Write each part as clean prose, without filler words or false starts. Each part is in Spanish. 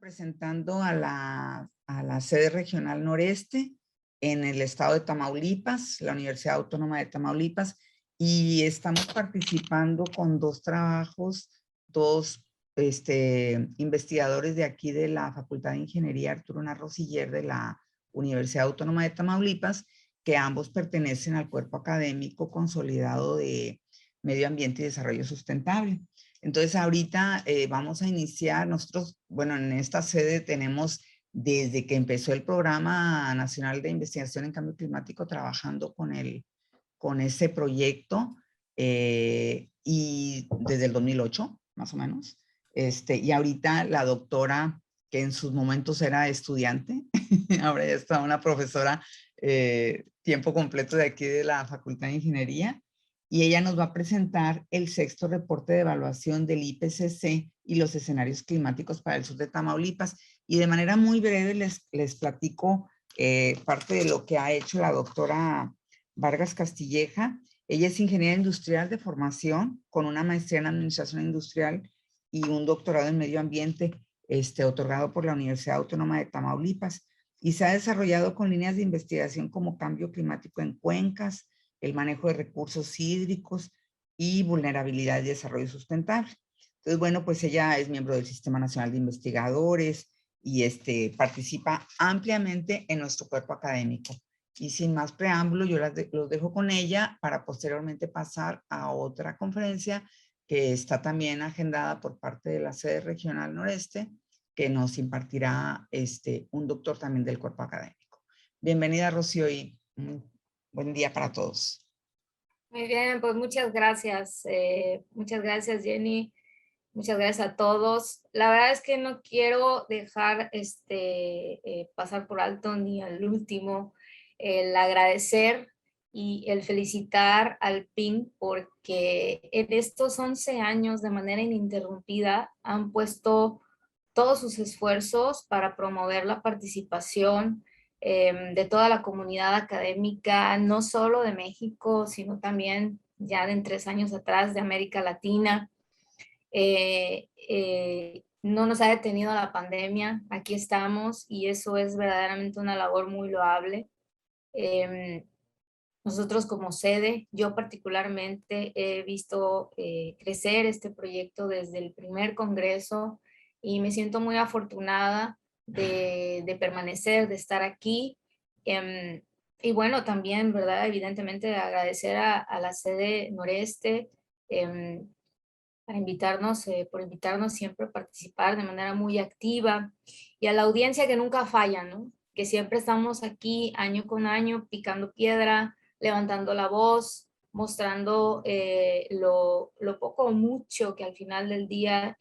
Representando a la sede regional noreste en el estado de Tamaulipas, la Universidad Autónoma de Tamaulipas, y estamos participando con dos trabajos, dos investigadores de aquí de la Facultad de Ingeniería Arturo Narro Siller de la Universidad Autónoma de Tamaulipas, que ambos pertenecen al cuerpo académico consolidado de Medio Ambiente y Desarrollo Sustentable. Entonces, ahorita vamos a iniciar, nosotros, bueno, en esta sede tenemos desde que empezó el Programa Nacional de Investigación en Cambio Climático trabajando con ese proyecto y desde el 2008, más o menos. Y ahorita la doctora, que en sus momentos era estudiante, ahora ya está una profesora tiempo completo de aquí de la Facultad de Ingeniería, y ella nos va a presentar el sexto reporte de evaluación del IPCC y los escenarios climáticos para el sur de Tamaulipas. Y de manera muy breve les platico parte de lo que ha hecho la doctora Vargas Castilleja. Ella es ingeniera industrial de formación con una maestría en administración industrial y un doctorado en medio ambiente otorgado por la Universidad Autónoma de Tamaulipas, y se ha desarrollado con líneas de investigación como cambio climático en cuencas, el manejo de recursos hídricos y vulnerabilidad y desarrollo sustentable. Entonces, bueno, pues ella es miembro del Sistema Nacional de Investigadores y participa ampliamente en nuestro cuerpo académico. Y sin más preámbulo, yo los dejo con ella para posteriormente pasar a otra conferencia que está también agendada por parte de la sede regional noreste, que nos impartirá un doctor también del cuerpo académico. Bienvenida, Rocío, y buen día para todos. Muy bien, pues muchas gracias. Muchas gracias, Jenny. Muchas gracias a todos. La verdad es que no quiero dejar pasar por alto ni al último el agradecer y el felicitar al PIN, porque en estos 11 años de manera ininterrumpida han puesto todos sus esfuerzos para promover la participación de toda la comunidad académica, no solo de México, sino también ya de 3 años atrás de América Latina. No nos ha detenido la pandemia, aquí estamos y eso es verdaderamente una labor muy loable. Nosotros como sede, yo particularmente he visto crecer este proyecto desde el primer congreso y me siento muy afortunada de permanecer, de estar aquí. Y bueno, también, ¿verdad? Evidentemente agradecer a la sede noreste para invitarnos, por invitarnos siempre a participar de manera muy activa, y a la audiencia que nunca falla, ¿no? Que siempre estamos aquí año con año picando piedra, levantando la voz, mostrando lo poco o mucho que al final del día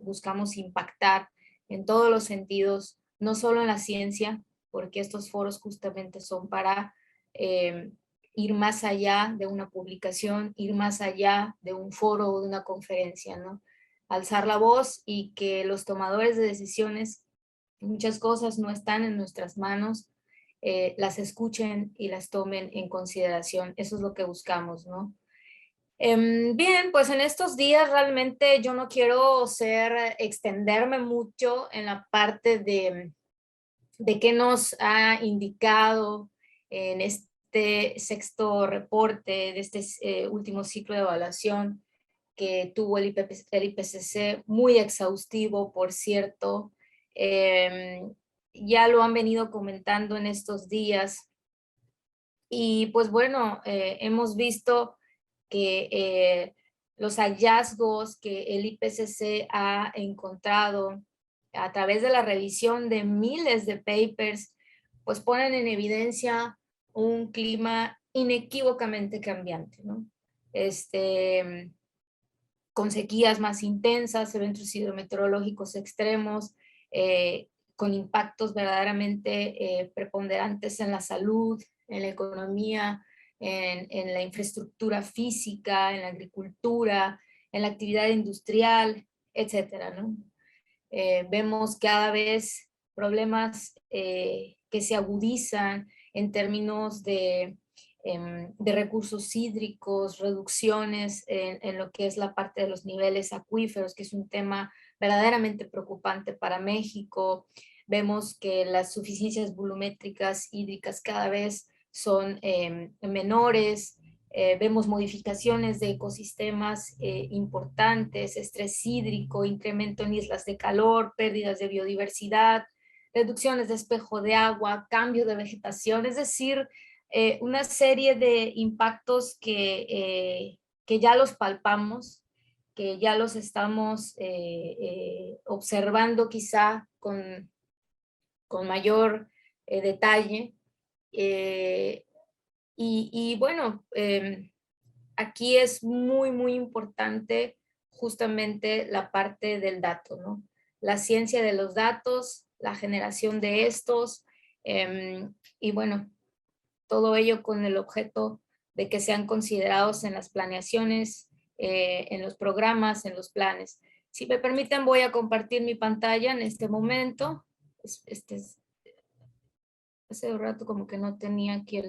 buscamos impactar en todos los sentidos, no solo en la ciencia, porque estos foros justamente son para ir más allá de una publicación, ir más allá de un foro o de una conferencia, ¿no? Alzar la voz y que los tomadores de decisiones, muchas cosas no están en nuestras manos, las escuchen y las tomen en consideración. Eso es lo que buscamos, ¿no? Bien, pues en estos días realmente yo no quiero extenderme mucho en la parte de qué nos ha indicado en este sexto reporte, de este último ciclo de evaluación que tuvo el IPCC, muy exhaustivo, por cierto. Ya lo han venido comentando en estos días. Y pues bueno, hemos visto que los hallazgos que el IPCC ha encontrado a través de la revisión de miles de papers, pues ponen en evidencia un clima inequívocamente cambiante, ¿no? Con sequías más intensas, eventos hidrometeorológicos extremos, con impactos verdaderamente preponderantes en la salud, en la economía, en la infraestructura física, en la agricultura, en la actividad industrial, etcétera, ¿no? Vemos cada vez problemas que se agudizan en términos de de recursos hídricos, reducciones en lo que es la parte de los niveles acuíferos, que es un tema verdaderamente preocupante para México. Vemos que las suficiencias volumétricas hídricas cada vez son menores. Vemos modificaciones de ecosistemas importantes, estrés hídrico, incremento en islas de calor, pérdidas de biodiversidad, reducciones de espejo de agua, cambio de vegetación, es decir, una serie de impactos que ya los palpamos, que ya los estamos observando quizá con mayor detalle. Y bueno, aquí es muy, muy importante justamente la parte del dato, ¿no? La ciencia de los datos, la generación de estos, y bueno, todo ello con el objeto de que sean considerados en las planeaciones, en los programas, en los planes. Si me permiten, voy a compartir mi pantalla en este momento. Hace un rato como que no tenía aquí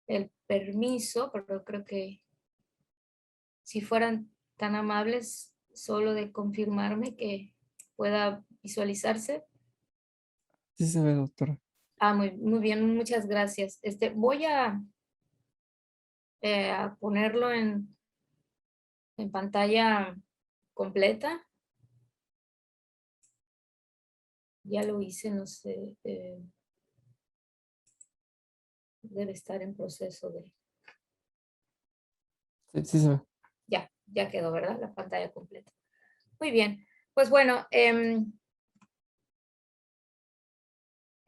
el permiso, pero creo que si fueran tan amables solo de confirmarme que pueda visualizarse. Sí se ve, doctora. Muy, muy bien, muchas gracias. Voy a ponerlo en pantalla completa. Ya lo hice, no sé, debe estar en proceso de... Sí, sí se ve. Ya quedó, ¿verdad? La pantalla completa. Muy bien, pues bueno,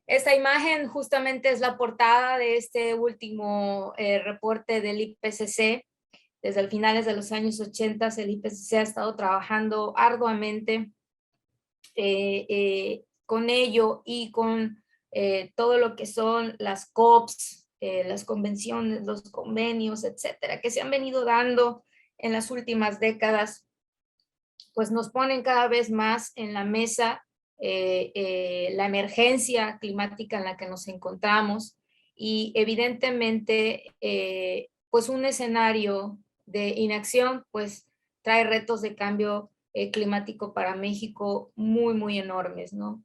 esta imagen justamente es la portada de este último reporte del IPCC. Desde finales de los años 80, el IPCC ha estado trabajando arduamente con ello y con todo lo que son las COPs, las convenciones, los convenios, etcétera, que se han venido dando en las últimas décadas, pues nos ponen cada vez más en la mesa la emergencia climática en la que nos encontramos y evidentemente pues un escenario de inacción pues trae retos de cambio climático para México muy, muy enormes, ¿no?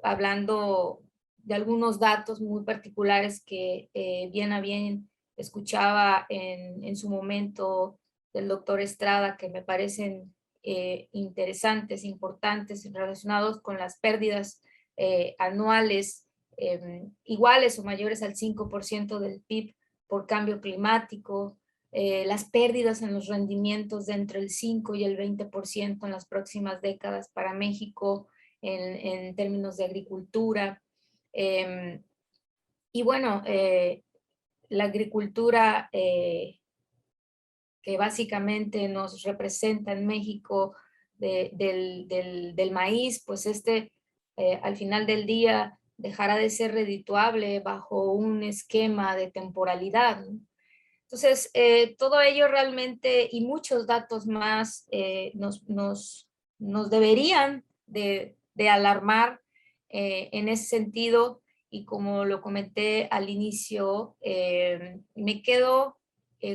Hablando de algunos datos muy particulares que bien a bien escuchaba en su momento del doctor Estrada, que me parecen interesantes, importantes, relacionados con las pérdidas anuales iguales o mayores al 5% del PIB por cambio climático, las pérdidas en los rendimientos de entre el 5 y el 20% en las próximas décadas para México en términos de agricultura. Y bueno, la agricultura que básicamente nos representa en México del maíz, pues al final del día dejará de ser redituable bajo un esquema de temporalidad, ¿no? Entonces, todo ello realmente y muchos datos más nos deberían de alarmar en ese sentido, y como lo comenté al inicio, me quedo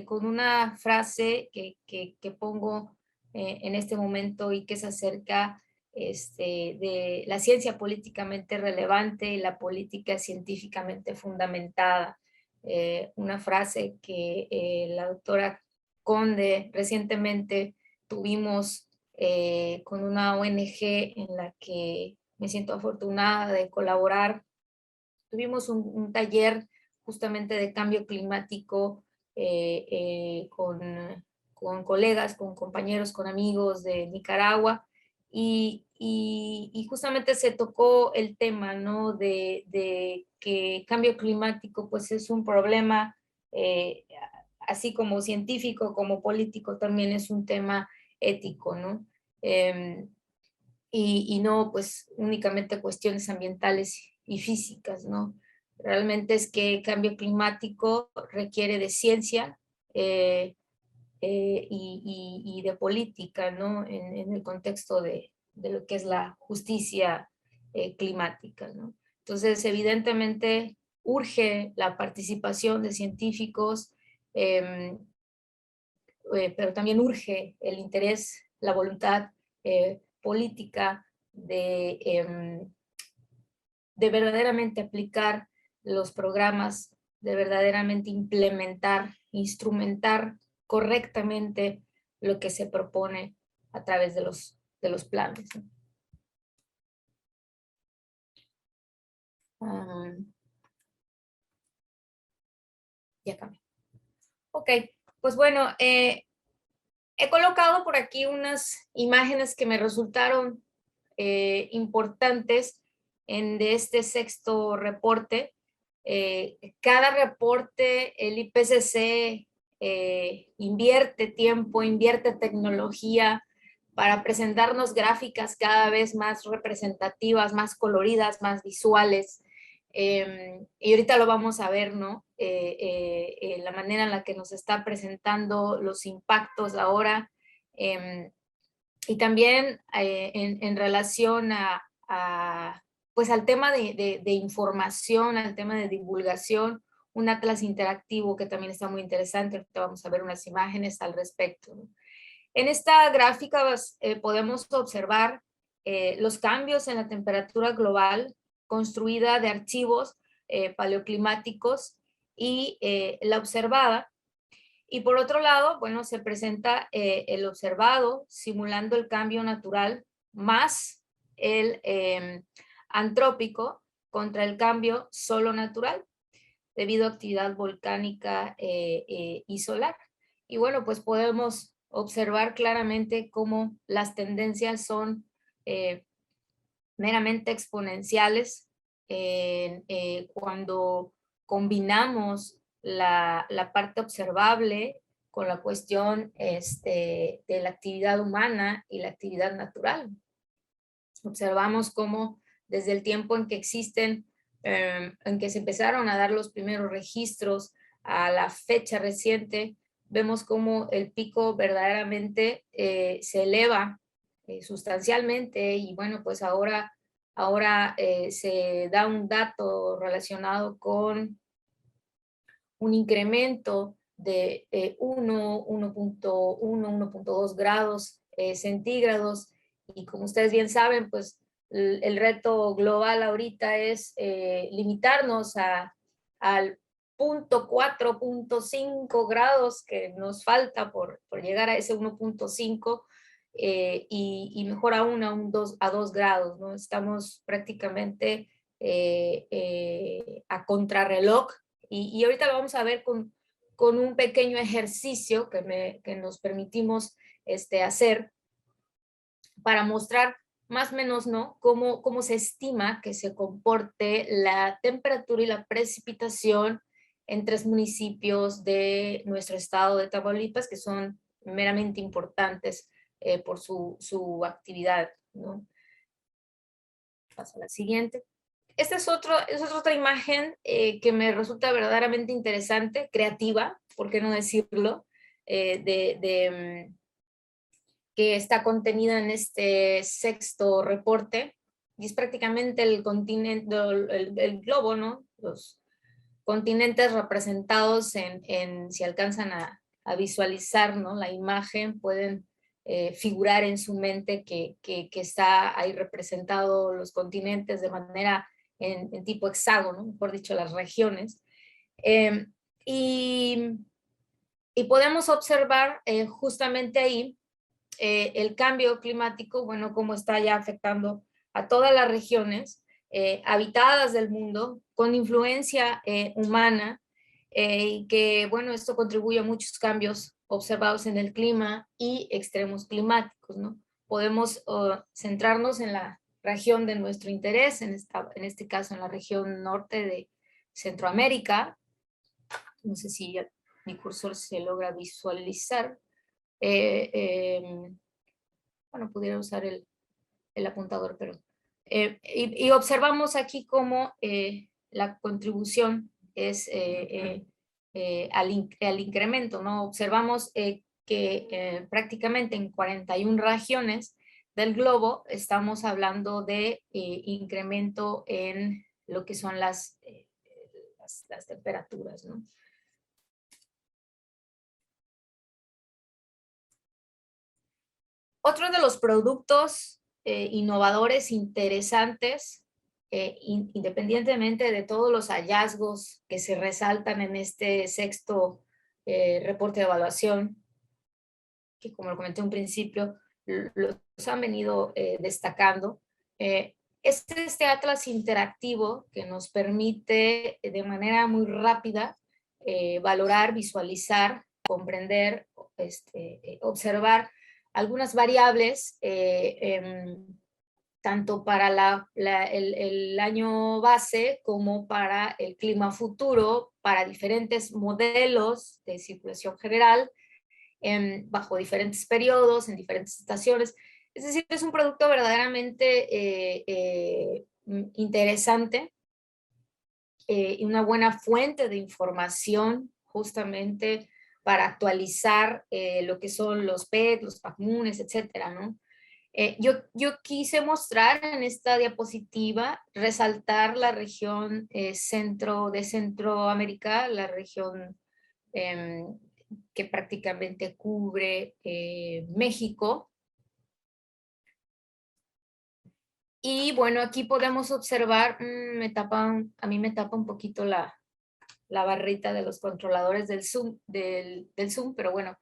con una frase que pongo en este momento y que se acerca de la ciencia políticamente relevante y la política científicamente fundamentada. Una frase que la doctora Conde recientemente tuvimos con una ONG en la que me siento afortunada de colaborar. Tuvimos un taller justamente de cambio climático con colegas, con compañeros, con amigos de Nicaragua, y justamente se tocó el tema, ¿no? de que cambio climático pues es un problema, así como científico, como político, también es un tema ético, ¿no? Y no pues únicamente cuestiones ambientales y físicas, ¿no? Realmente es que cambio climático requiere de ciencia y de política, ¿no? En el contexto de lo que es la justicia climática, ¿no? Entonces, evidentemente, urge la participación de científicos, pero también urge el interés, la voluntad política de verdaderamente aplicar los programas, de verdaderamente implementar, instrumentar correctamente lo que se propone a través de los planes. Ya cambié. Ok, pues bueno, he colocado por aquí unas imágenes que me resultaron importantes de este sexto reporte. Cada reporte, el IPCC invierte tiempo, invierte tecnología para presentarnos gráficas cada vez más representativas, más coloridas, más visuales. Y ahorita lo vamos a ver, ¿no? La manera en la que nos está presentando los impactos ahora. Y también en relación pues al tema de información, al tema de divulgación, un atlas interactivo que también está muy interesante. Ahorita vamos a ver unas imágenes al respecto, ¿no? En esta gráfica podemos observar los cambios en la temperatura global construida de archivos paleoclimáticos y la observada. Y por otro lado, bueno, se presenta el observado simulando el cambio natural más el antrópico contra el cambio solo natural debido a actividad volcánica y solar. Y bueno, pues podemos observar claramente cómo las tendencias son meramente exponenciales cuando combinamos la parte observable con la cuestión de la actividad humana y la actividad natural. Observamos cómo desde el tiempo en que existen, en que se empezaron a dar los primeros registros a la fecha reciente, vemos cómo el pico verdaderamente se eleva sustancialmente y bueno, pues ahora se da un dato relacionado con un incremento de 1.1, 1.2 grados centígrados y como ustedes bien saben, pues el reto global ahorita es limitarnos al 0.4, 0.5 grados que nos falta por llegar a ese 1.5 y mejor aún a 2 grados, ¿no? Estamos prácticamente a contrarreloj y ahorita lo vamos a ver con un pequeño ejercicio que nos permitimos hacer para mostrar más o menos, ¿no? Cómo se estima que se comporte la temperatura y la precipitación en 3 municipios de nuestro estado de Tamaulipas, que son meramente importantes por su actividad, ¿no? Paso a la siguiente. Esta es otra imagen que me resulta verdaderamente interesante, creativa, por qué no decirlo, que está contenida en este sexto reporte, y es prácticamente el continente, el globo, ¿no? Los continentes representados si alcanzan a visualizar, ¿no? La imagen, pueden figurar en su mente que está ahí representado los continentes de manera en tipo hexágono, mejor dicho, las regiones. Y podemos observar justamente ahí el cambio climático, bueno, cómo está ya afectando a todas las regiones habitadas del mundo, con influencia humana, y que, bueno, esto contribuye a muchos cambios observados en el clima y extremos climáticos, ¿no? Podemos centrarnos en la región de nuestro interés, en este caso en la región norte de Centroamérica. No sé si ya mi cursor se logra visualizar. Bueno, pudiera usar el apuntador, pero... y observamos aquí cómo la contribución es al incremento, ¿no? Observamos que prácticamente en 41 regiones del globo estamos hablando de incremento en lo que son las temperaturas, ¿no? Otro de los productos innovadores interesantes, independientemente de todos los hallazgos que se resaltan en este sexto reporte de evaluación, que como lo comenté en un principio, los han venido destacando, es este atlas interactivo que nos permite de manera muy rápida valorar, visualizar, comprender, observar algunas variables, tanto para el año base como para el clima futuro, para diferentes modelos de circulación general, bajo diferentes periodos, en diferentes estaciones. Es decir, es un producto verdaderamente interesante y una buena fuente de información justamente para actualizar lo que son los PET, los PACMUNES, etcétera, ¿no? Yo quise mostrar en esta diapositiva, resaltar la región de Centroamérica, la región que prácticamente cubre México. Y bueno, aquí podemos observar, a mí me tapa un poquito la barrita de los controladores del Zoom, pero bueno,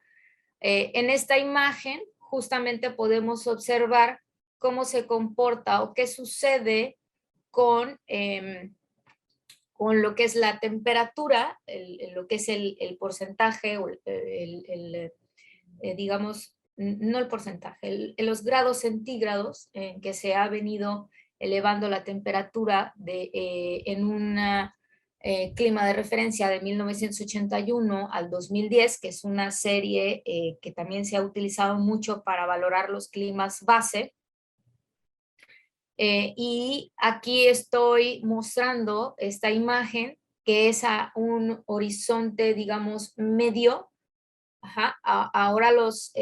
en esta imagen justamente podemos observar cómo se comporta o qué sucede con lo que es la temperatura, lo que es el porcentaje, o digamos, no el porcentaje, los grados centígrados en que se ha venido elevando la temperatura en una clima de referencia de 1981 al 2010, que es una serie que también se ha utilizado mucho para valorar los climas base. Y aquí estoy mostrando esta imagen que es a un horizonte, digamos, medio. Ahora los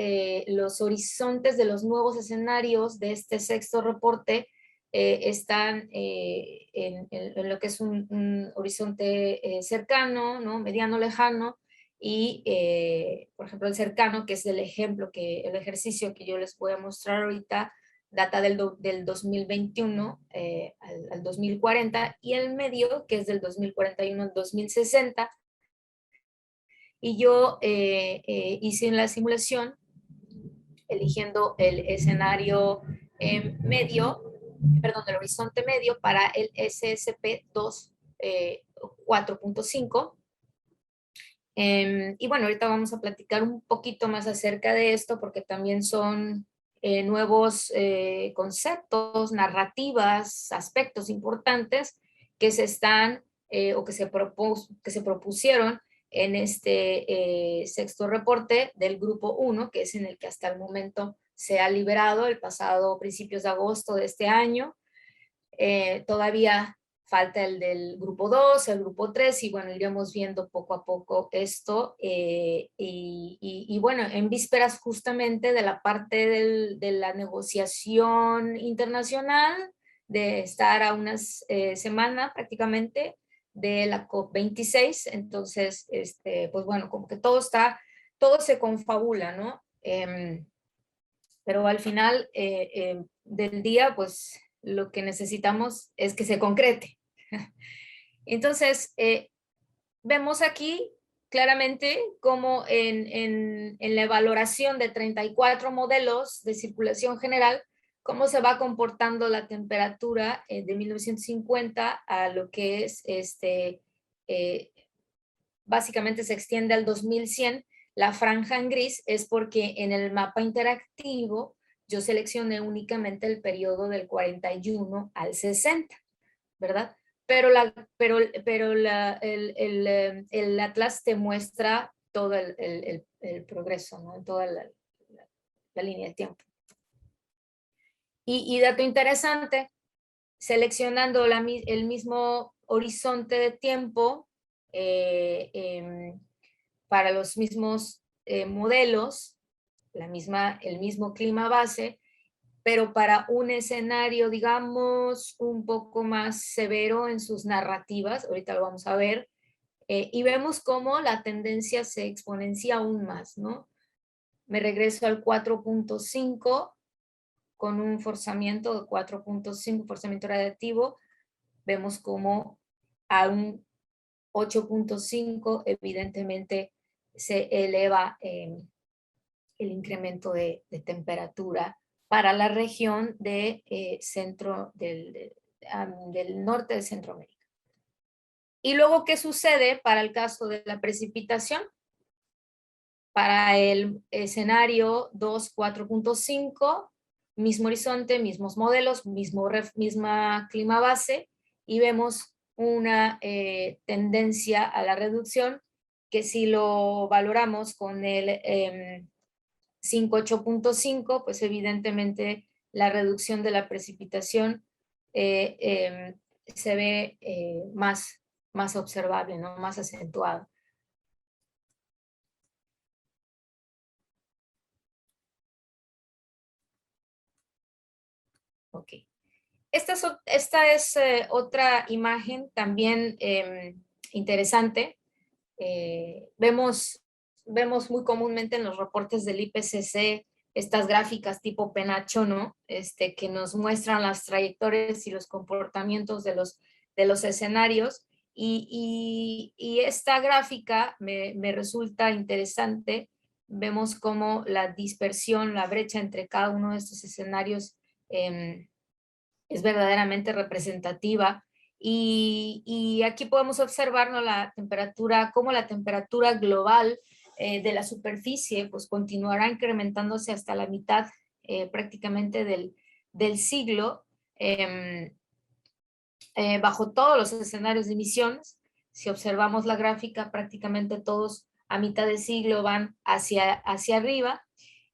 horizontes de los nuevos escenarios de este sexto reporte están en lo que es un horizonte cercano, ¿no? Mediano, lejano, y por ejemplo el cercano, que es el ejercicio que yo les voy a mostrar ahorita, data del 2021 al 2040, y el medio, que es del 2041 al 2060. Y yo hice la simulación eligiendo el escenario medio, perdón, el horizonte medio para el SSP2 4.5. Y bueno, ahorita vamos a platicar un poquito más acerca de esto porque también son nuevos conceptos, narrativas, aspectos importantes que se están o que se propusieron en este sexto reporte del grupo 1, que es en el que hasta el momento se ha liberado el pasado principios de agosto de este año. Todavía falta el del grupo 2, el grupo 3, y bueno, iremos viendo poco a poco esto. Y bueno, en vísperas justamente de la parte de la negociación internacional, de estar a unas semanas prácticamente de la COP26, entonces, pues bueno, como que todo se confabula, ¿no? Pero al final del día, pues lo que necesitamos es que se concrete. Entonces, vemos aquí claramente cómo en la evaluación de 34 modelos de circulación general, cómo se va comportando la temperatura de 1950 a lo que es, básicamente se extiende al 2100. La franja en gris es porque en el mapa interactivo yo seleccioné únicamente el periodo del 41 al 60, ¿verdad? Pero el atlas te muestra todo el progreso, ¿no? En toda la línea de tiempo. Y dato interesante, seleccionando el mismo horizonte de tiempo para los mismos modelos, el mismo clima base, pero para un escenario, digamos, un poco más severo en sus narrativas, ahorita lo vamos a ver, y vemos cómo la tendencia se exponencia aún más, ¿no? Me regreso al 4.5 con un forzamiento de 4.5, forzamiento radiativo. Vemos cómo a un 8.5 evidentemente se eleva el incremento de temperatura para la región de centro del norte de Centroamérica. Y luego, ¿qué sucede para el caso de la precipitación? Para el escenario 2, 4.5, mismo horizonte, mismos modelos, misma clima base, y vemos una tendencia a la reducción que si lo valoramos con el 5.8.5, pues evidentemente la reducción de la precipitación se ve más observable, ¿no? Más acentuado. Ok. Esta es otra imagen también interesante. Vemos muy comúnmente en los reportes del IPCC estas gráficas tipo penacho, ¿no? Que nos muestran las trayectorias y los comportamientos de los escenarios. Y esta gráfica me resulta interesante. Vemos cómo la dispersión, la brecha entre cada uno de estos escenarios es verdaderamente representativa. Y aquí podemos observar, ¿no?, cómo la temperatura global de la superficie pues continuará incrementándose hasta la mitad prácticamente del siglo, bajo todos los escenarios de emisiones. Si observamos la gráfica, prácticamente todos a mitad de siglo van hacia arriba.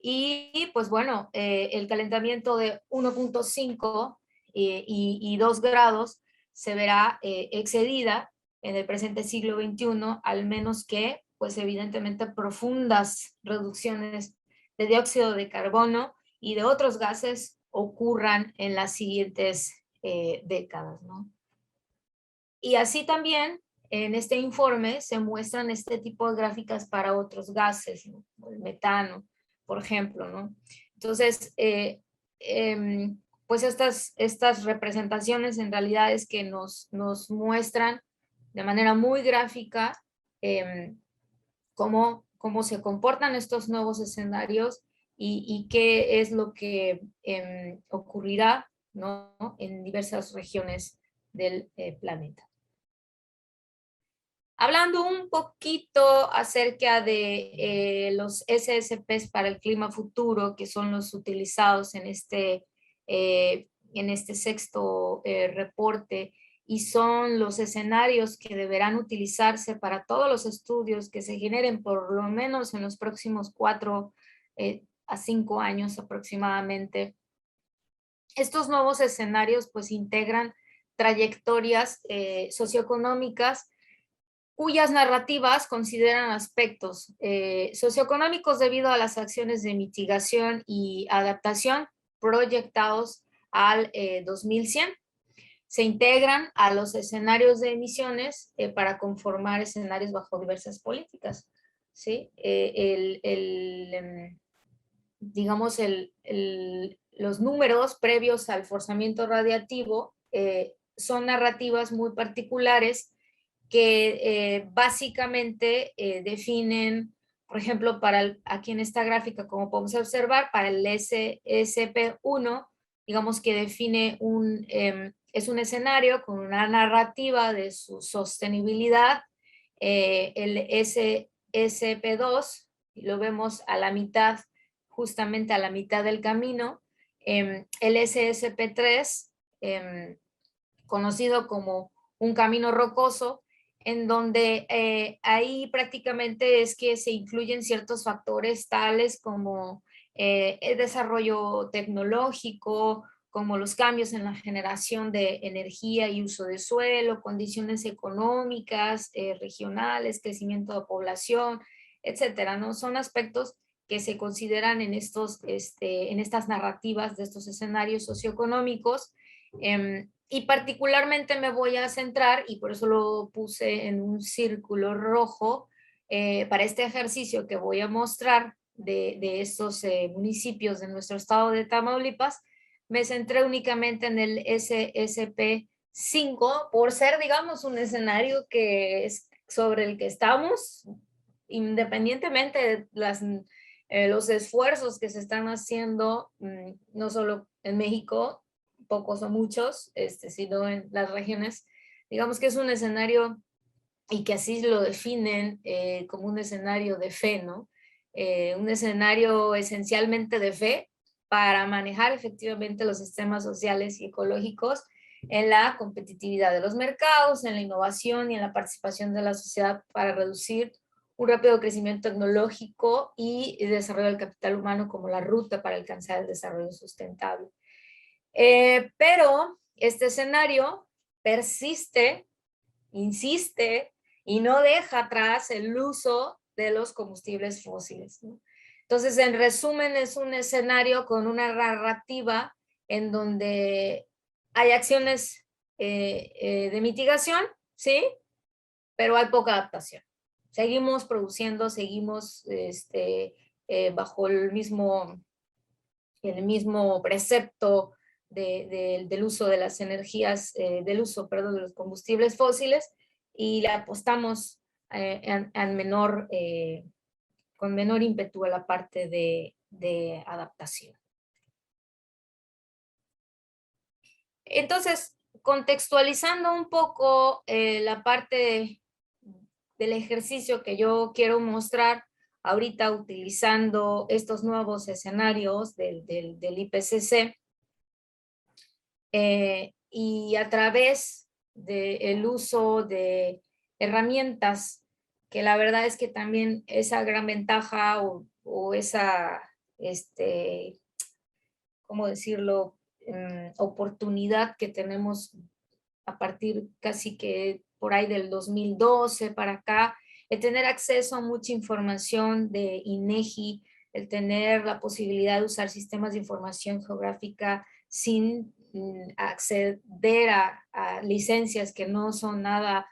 Y pues bueno, el calentamiento de 1.5 y 2 grados se verá excedida en el presente siglo XXI, al menos que, pues evidentemente, profundas reducciones de dióxido de carbono y de otros gases ocurran en las siguientes décadas, ¿no? Y así también en este informe se muestran este tipo de gráficas para otros gases, ¿no? El metano, por ejemplo, ¿no? Entonces, pues estas representaciones en realidad es que nos muestran de manera muy gráfica cómo se comportan estos nuevos escenarios y qué es lo que ocurrirá, ¿no?, en diversas regiones del planeta. Hablando un poquito acerca de los SSPs para el clima futuro, que son los utilizados en este sexto reporte, y son los escenarios que deberán utilizarse para todos los estudios que se generen por lo menos en los próximos 4 a 5 años aproximadamente. Estos nuevos escenarios pues integran trayectorias socioeconómicas cuyas narrativas consideran aspectos socioeconómicos debido a las acciones de mitigación y adaptación proyectados al 2100. Se integran a los escenarios de emisiones para conformar escenarios bajo diversas políticas, ¿sí? Digamos, los números previos al forzamiento radiativo son narrativas muy particulares que básicamente definen, por ejemplo, aquí en esta gráfica, como podemos observar, para el SSP1, digamos que define es un escenario con una narrativa de su sostenibilidad. El SSP2, lo vemos a la mitad, justamente a la mitad del camino. El SSP3, conocido como un camino rocoso, en donde ahí prácticamente es que se incluyen ciertos factores tales como el desarrollo tecnológico, como los cambios en la generación de energía y uso de suelo, condiciones económicas, regionales, crecimiento de población, etcétera, ¿no? Son aspectos que se consideran en estas narrativas de estos escenarios socioeconómicos, Y particularmente me voy a centrar, y por eso lo puse en un círculo rojo, para este ejercicio que voy a mostrar de estos municipios de nuestro estado de Tamaulipas, me centré únicamente en el SSP 5 por ser, digamos, un escenario que es sobre el que estamos, independientemente de los esfuerzos que se están haciendo, no solo en México, pocos o muchos, sino en las regiones. Digamos que es un escenario, y que así lo definen, como un escenario de fe, ¿no? Un escenario esencialmente de fe para manejar efectivamente los sistemas sociales y ecológicos en la competitividad de los mercados, en la innovación y en la participación de la sociedad para reducir un rápido crecimiento tecnológico y desarrollo del capital humano como la ruta para alcanzar el desarrollo sustentable. Pero este escenario persiste, insiste y no deja atrás el uso de los combustibles fósiles, ¿no? Entonces, en resumen, es un escenario con una narrativa en donde hay acciones de mitigación, ¿sí? Pero hay poca adaptación. Seguimos produciendo, seguimos bajo el mismo precepto del uso de las energías, de los combustibles fósiles, y le apostamos con menor ímpetu a la parte de adaptación. Entonces, contextualizando un poco la parte del ejercicio que yo quiero mostrar ahorita utilizando estos nuevos escenarios del IPCC, y a través del uso de herramientas, que la verdad es que también esa gran ventaja o esa, ¿cómo decirlo?, oportunidad que tenemos a partir casi que por ahí del 2012 para acá, el tener acceso a mucha información de INEGI, el tener la posibilidad de usar sistemas de información geográfica sin acceder a licencias que no son nada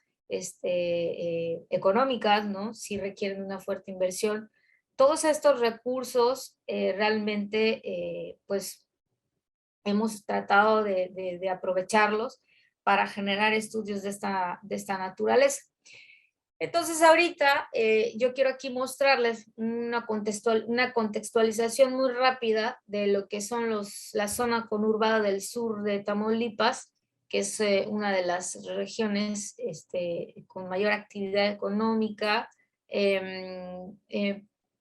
económicas, ¿no? Sí requieren una fuerte inversión. Todos estos recursos realmente, pues, hemos tratado de aprovecharlos para generar estudios de esta naturaleza. Entonces ahorita yo quiero aquí mostrarles una contextualización muy rápida de lo que son la zona conurbada del sur de Tamaulipas, que es una de las regiones con mayor actividad económica,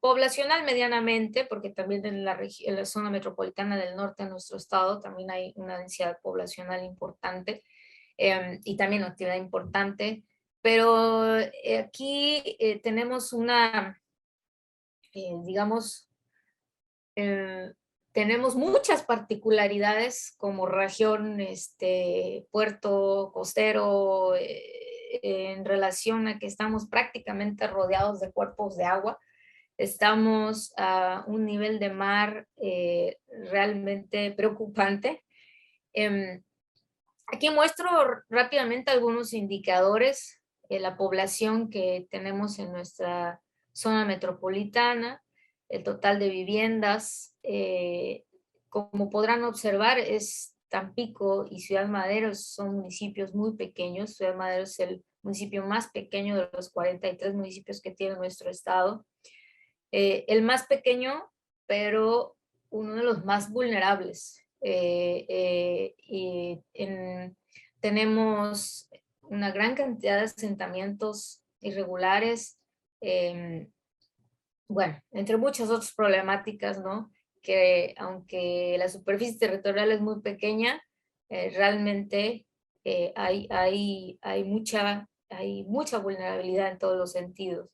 poblacional medianamente, porque también en la zona metropolitana del norte de nuestro estado también hay una densidad poblacional importante, y también una actividad importante. Pero aquí tenemos digamos, tenemos muchas particularidades como región, puerto costero, en relación a que estamos prácticamente rodeados de cuerpos de agua. Estamos a un nivel de mar realmente preocupante. Aquí muestro rápidamente algunos indicadores de la población que tenemos en nuestra zona metropolitana, el total de viviendas. Como podrán observar, Tampico y Ciudad Madero son municipios muy pequeños. Ciudad Madero es el municipio más pequeño de los 43 municipios que tiene nuestro estado. El más pequeño, pero uno de los más vulnerables. Tenemos una gran cantidad de asentamientos irregulares, bueno, entre muchas otras problemáticas, ¿no? Que aunque la superficie territorial es muy pequeña, realmente hay mucha vulnerabilidad en todos los sentidos.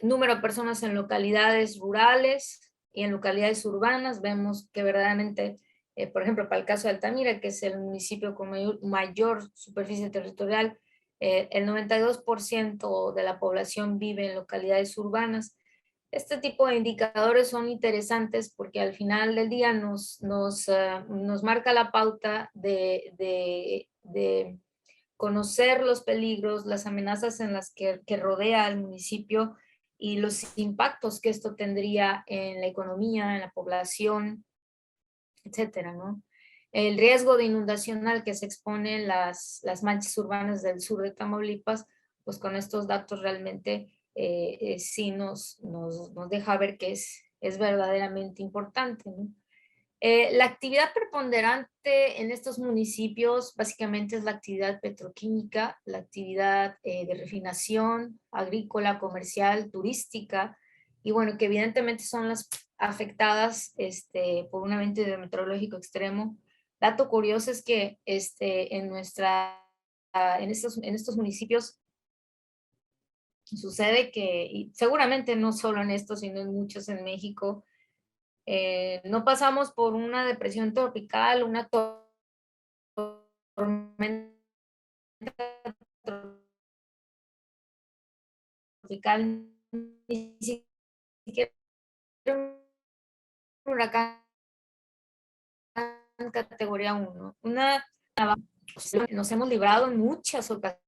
Número de personas en localidades rurales y en localidades urbanas, vemos que verdaderamente, por ejemplo, para el caso de Altamira, que es el municipio con mayor superficie territorial, el 92% de la población vive en localidades urbanas, Este tipo de indicadores son interesantes porque al final del día nos marca la pauta de conocer los peligros, las amenazas en las que rodea al municipio y los impactos que esto tendría en la economía, en la población, etcétera, ¿no? El riesgo de inundación al que se exponen las manchas urbanas del sur de Tamaulipas, pues con estos datos realmente sí nos deja ver que es verdaderamente importante, ¿no? La actividad preponderante en estos municipios básicamente es la actividad petroquímica, la actividad de refinación, agrícola, comercial, turística, y bueno, que evidentemente son las afectadas por un evento hidrometeorológico extremo. Dato curioso es que en estos municipios sucede que, y seguramente no solo en estos, sino en muchos en México, no pasamos por una depresión tropical, una tormenta tropical, ni siquiera un huracán categoría 1. Nos hemos librado en muchas ocasiones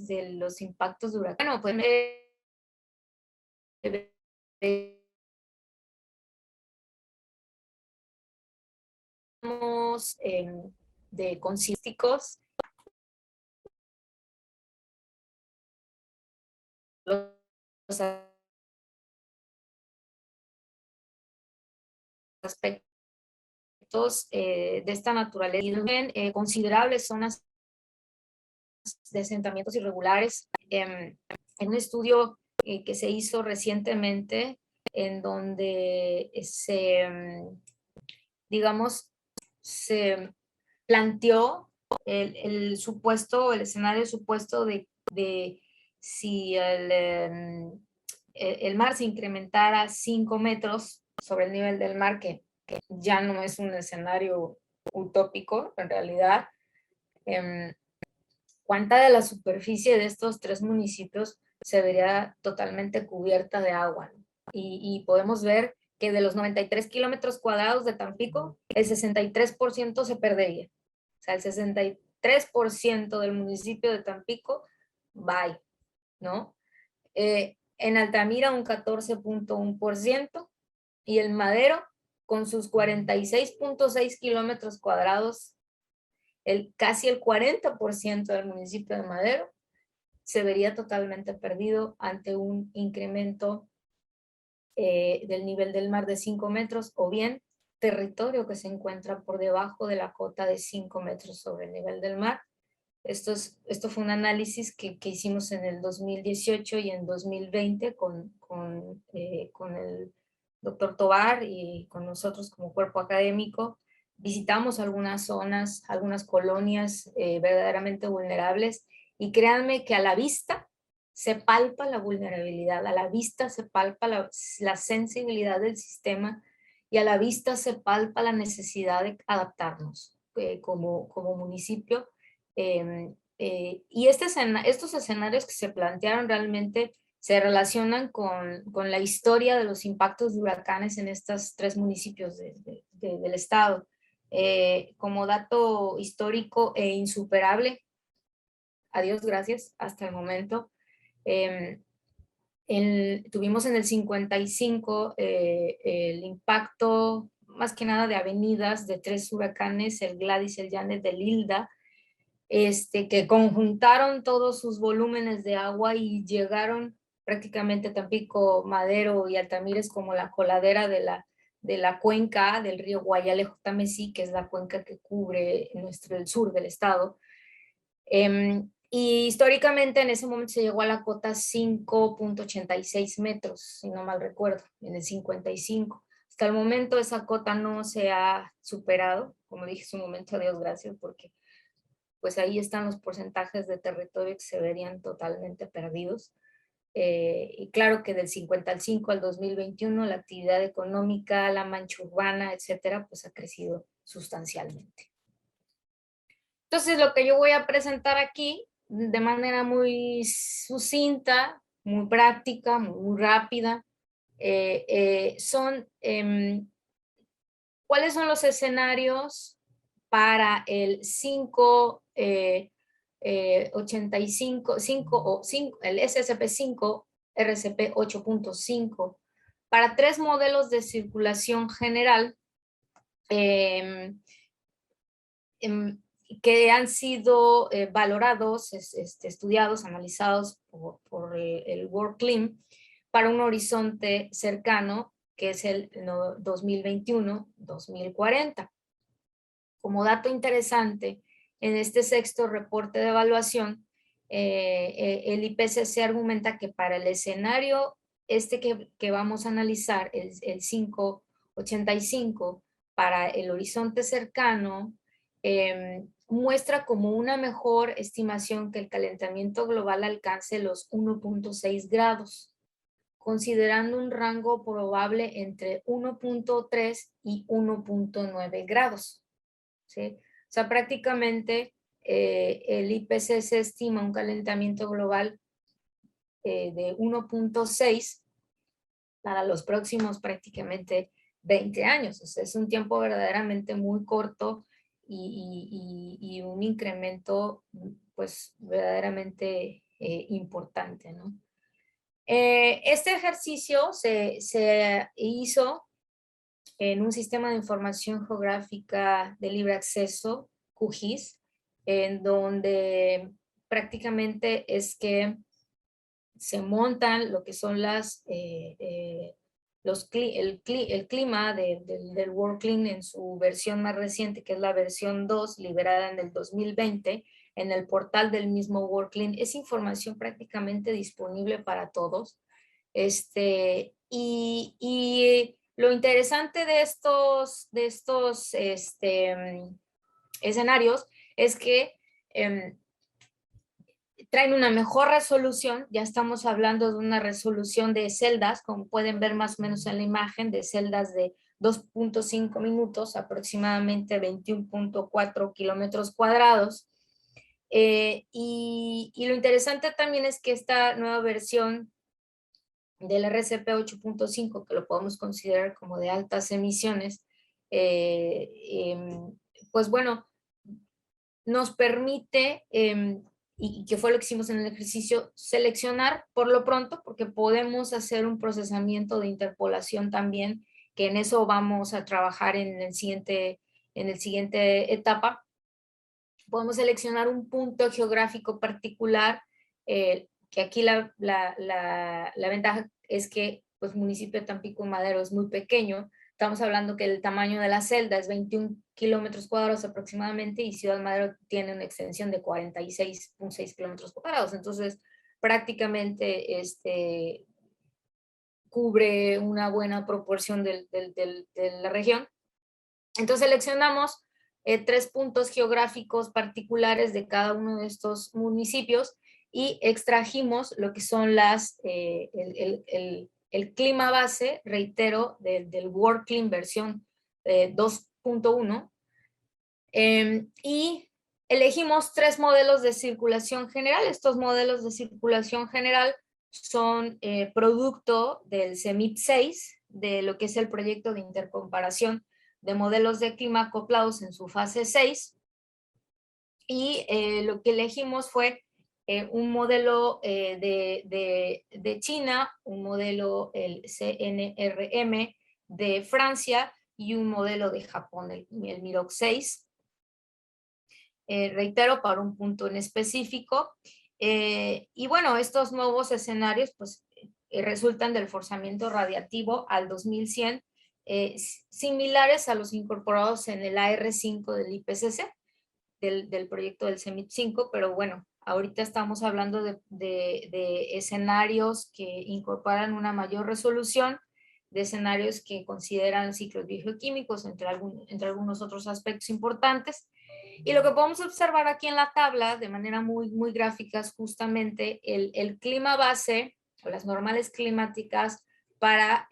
de los impactos de huracán. Bueno, pues de consísticos, los aspectos de esta naturaleza, considerables zonas de asentamientos irregulares. En un estudio que se hizo recientemente, en donde digamos, se planteó el supuesto, el escenario supuesto de si el mar se incrementara 5 metros sobre el nivel del mar, que ya no es un escenario utópico en realidad. ¿Cuánta de la superficie de estos 3 municipios se vería totalmente cubierta de agua? Y podemos ver que de los 93 kilómetros cuadrados de Tampico, el 63% se perdería. O sea, el 63% del municipio de Tampico, bye, ¿no? En Altamira un 14.1%, y el Madero, con sus 46.6 kilómetros cuadrados, casi el 40% del municipio de Madero se vería totalmente perdido ante un incremento del nivel del mar de 5 metros, o bien territorio que se encuentra por debajo de la cota de 5 metros sobre el nivel del mar. Esto fue un análisis que hicimos en el 2018 y en 2020 con el doctor Tobar y con nosotros como cuerpo académico. Visitamos algunas zonas, algunas colonias verdaderamente vulnerables, y créanme que a la vista se palpa la vulnerabilidad, a la vista se palpa la sensibilidad del sistema, y a la vista se palpa la necesidad de adaptarnos como municipio. Y estos escenarios que se plantearon realmente se relacionan con la historia de los impactos de huracanes en estos 3 municipios del estado. Como dato histórico e insuperable, a Dios gracias, hasta el momento, tuvimos en el 55 el impacto más que nada de avenidas de 3 huracanes, el Gladys, el Janet, el Hilda, que conjuntaron todos sus volúmenes de agua y llegaron prácticamente a Tampico, Madero y Altamira como la coladera de la cuenca del río Guayalejo-Tamesí, que es la cuenca que cubre el sur del estado. Y históricamente en ese momento se llegó a la cota 5.86 metros, si no mal recuerdo, en el 55. Hasta el momento esa cota no se ha superado, como dije en un momento, a Dios gracias, porque pues ahí están los porcentajes de territorio que se verían totalmente perdidos. Y claro que del 55 al 2021 la actividad económica, la mancha urbana, etcétera, pues ha crecido sustancialmente. Entonces lo que yo voy a presentar aquí de manera muy sucinta, muy práctica, muy rápida, son cuáles son los escenarios para el 85, 5, el SSP5, RCP 8.5, para 3 modelos de circulación general que han sido valorados, estudiados, analizados por el WorldClim para un horizonte cercano, que es el 2021-2040. Como dato interesante, en este sexto reporte de evaluación, el IPCC argumenta que para el escenario que vamos a analizar, el 585, para el horizonte cercano, muestra como una mejor estimación que el calentamiento global alcance los 1.6 grados, considerando un rango probable entre 1.3 y 1.9 grados. ¿Sí? O sea, prácticamente el IPCC estima un calentamiento global de 1.6 para los próximos prácticamente 20 años. O sea, es un tiempo verdaderamente muy corto y un incremento pues verdaderamente importante, ¿no? Este ejercicio se hizo en un sistema de información geográfica de libre acceso, QGIS, en donde prácticamente es que se montan lo que son el clima del WorldClim en su versión más reciente, que es la versión 2, liberada en el 2020, en el portal del mismo WorldClim. Es información prácticamente disponible para todos. Y lo interesante de estos escenarios es que traen una mejor resolución. Ya estamos hablando de una resolución de celdas, como pueden ver más o menos en la imagen, de celdas de 2.5 minutos, aproximadamente 21.4 kilómetros cuadrados. Y lo interesante también es que esta nueva versión del RCP 8.5, que lo podemos considerar como de altas emisiones, pues bueno, nos permite, y que fue lo que hicimos en el ejercicio, seleccionar por lo pronto, porque podemos hacer un procesamiento de interpolación también, que en eso vamos a trabajar en el siguiente etapa. Podemos seleccionar un punto geográfico particular, que aquí la ventaja es que pues municipio de Tampico Madero es muy pequeño. Estamos hablando que el tamaño de la celda es 21 kilómetros cuadrados aproximadamente, y Ciudad Madero tiene una extensión de 46.6 kilómetros cuadrados. Entonces, prácticamente cubre una buena proporción de la región. Entonces, seleccionamos 3 puntos geográficos particulares de cada uno de estos municipios y extrajimos lo que son el clima base, reitero, del WorldClim versión 2.1, y elegimos 3 modelos de circulación general. Estos modelos de circulación general son producto del CEMIP 6, de lo que es el proyecto de intercomparación de modelos de clima acoplados en su fase 6, y lo que elegimos fue un modelo de China, un modelo, el CNRM de Francia, y un modelo de Japón, el MIROC 6. Reitero, para un punto en específico. Y bueno, estos nuevos escenarios pues resultan del forzamiento radiativo al 2100, similares a los incorporados en el AR5 del IPCC, del proyecto del CEMIP 5, pero bueno, ahorita estamos hablando de escenarios que incorporan una mayor resolución, de escenarios que consideran ciclos biogeoquímicos, entre algunos otros aspectos importantes. Y lo que podemos observar aquí en la tabla, de manera muy, muy gráfica, es justamente el clima base, o las normales climáticas para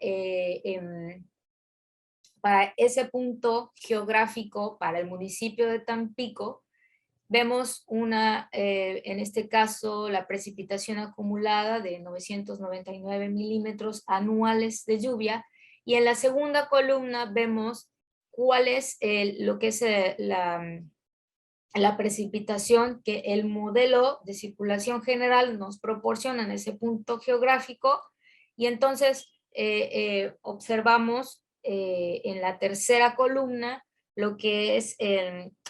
ese punto geográfico, para el municipio de Tampico, vemos en este caso, la precipitación acumulada de 999 milímetros anuales de lluvia, y en la segunda columna vemos cuál es lo que es la precipitación que el modelo de circulación general nos proporciona en ese punto geográfico, y entonces observamos en la tercera columna lo que es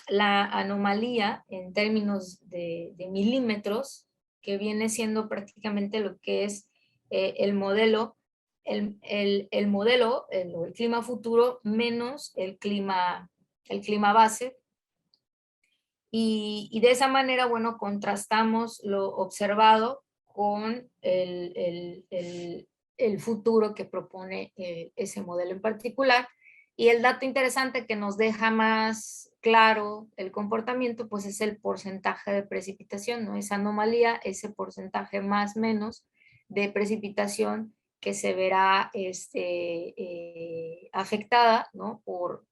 la anomalía en términos de milímetros, que viene siendo prácticamente lo que es el modelo, el clima futuro menos el clima base. Y de esa manera, bueno, contrastamos lo observado con el futuro que propone ese modelo en particular. Y el dato interesante que nos deja más claro el comportamiento, pues es el porcentaje de precipitación, ¿no? Esa anomalía, ese porcentaje más menos de precipitación que se verá afectada, ¿no? por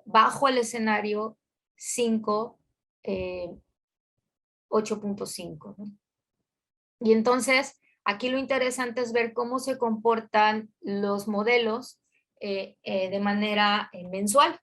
bajo el escenario 5, 8.5, ¿no? Y entonces, aquí lo interesante es ver cómo se comportan los modelos de manera mensual,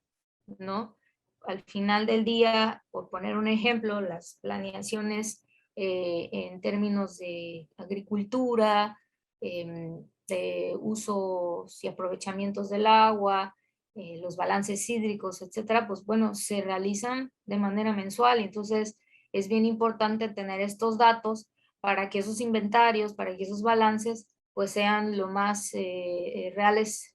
¿no? Al final del día, por poner un ejemplo, las planeaciones en términos de agricultura, de usos y aprovechamientos del agua, los balances hídricos, etcétera, pues bueno, se realizan de manera mensual. Entonces, es bien importante tener estos datos para que esos inventarios, para que esos balances, pues sean lo más reales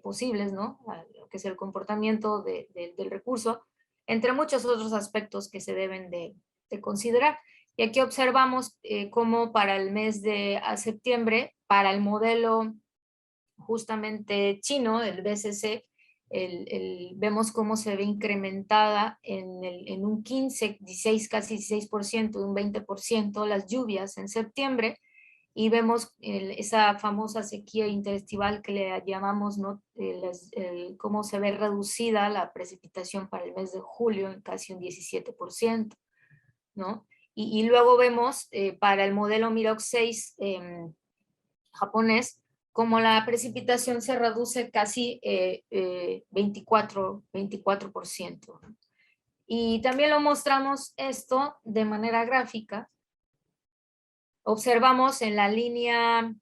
posibles, ¿no? A lo que es el comportamiento del recurso, entre muchos otros aspectos que se deben de considerar. Y aquí observamos cómo para el mes de septiembre, para el modelo justamente chino, el BCC, vemos cómo se ve incrementada en un 15, 16, casi 16%, un 20% las lluvias en septiembre, y vemos esa famosa sequía interestival que le llamamos, ¿no? Cómo se ve reducida la precipitación para el mes de julio en casi un 17%, ¿no? Y luego vemos para el modelo Mirox 6 japonés, como la precipitación se reduce casi 24%. Y también lo mostramos esto de manera gráfica. Observamos en la línea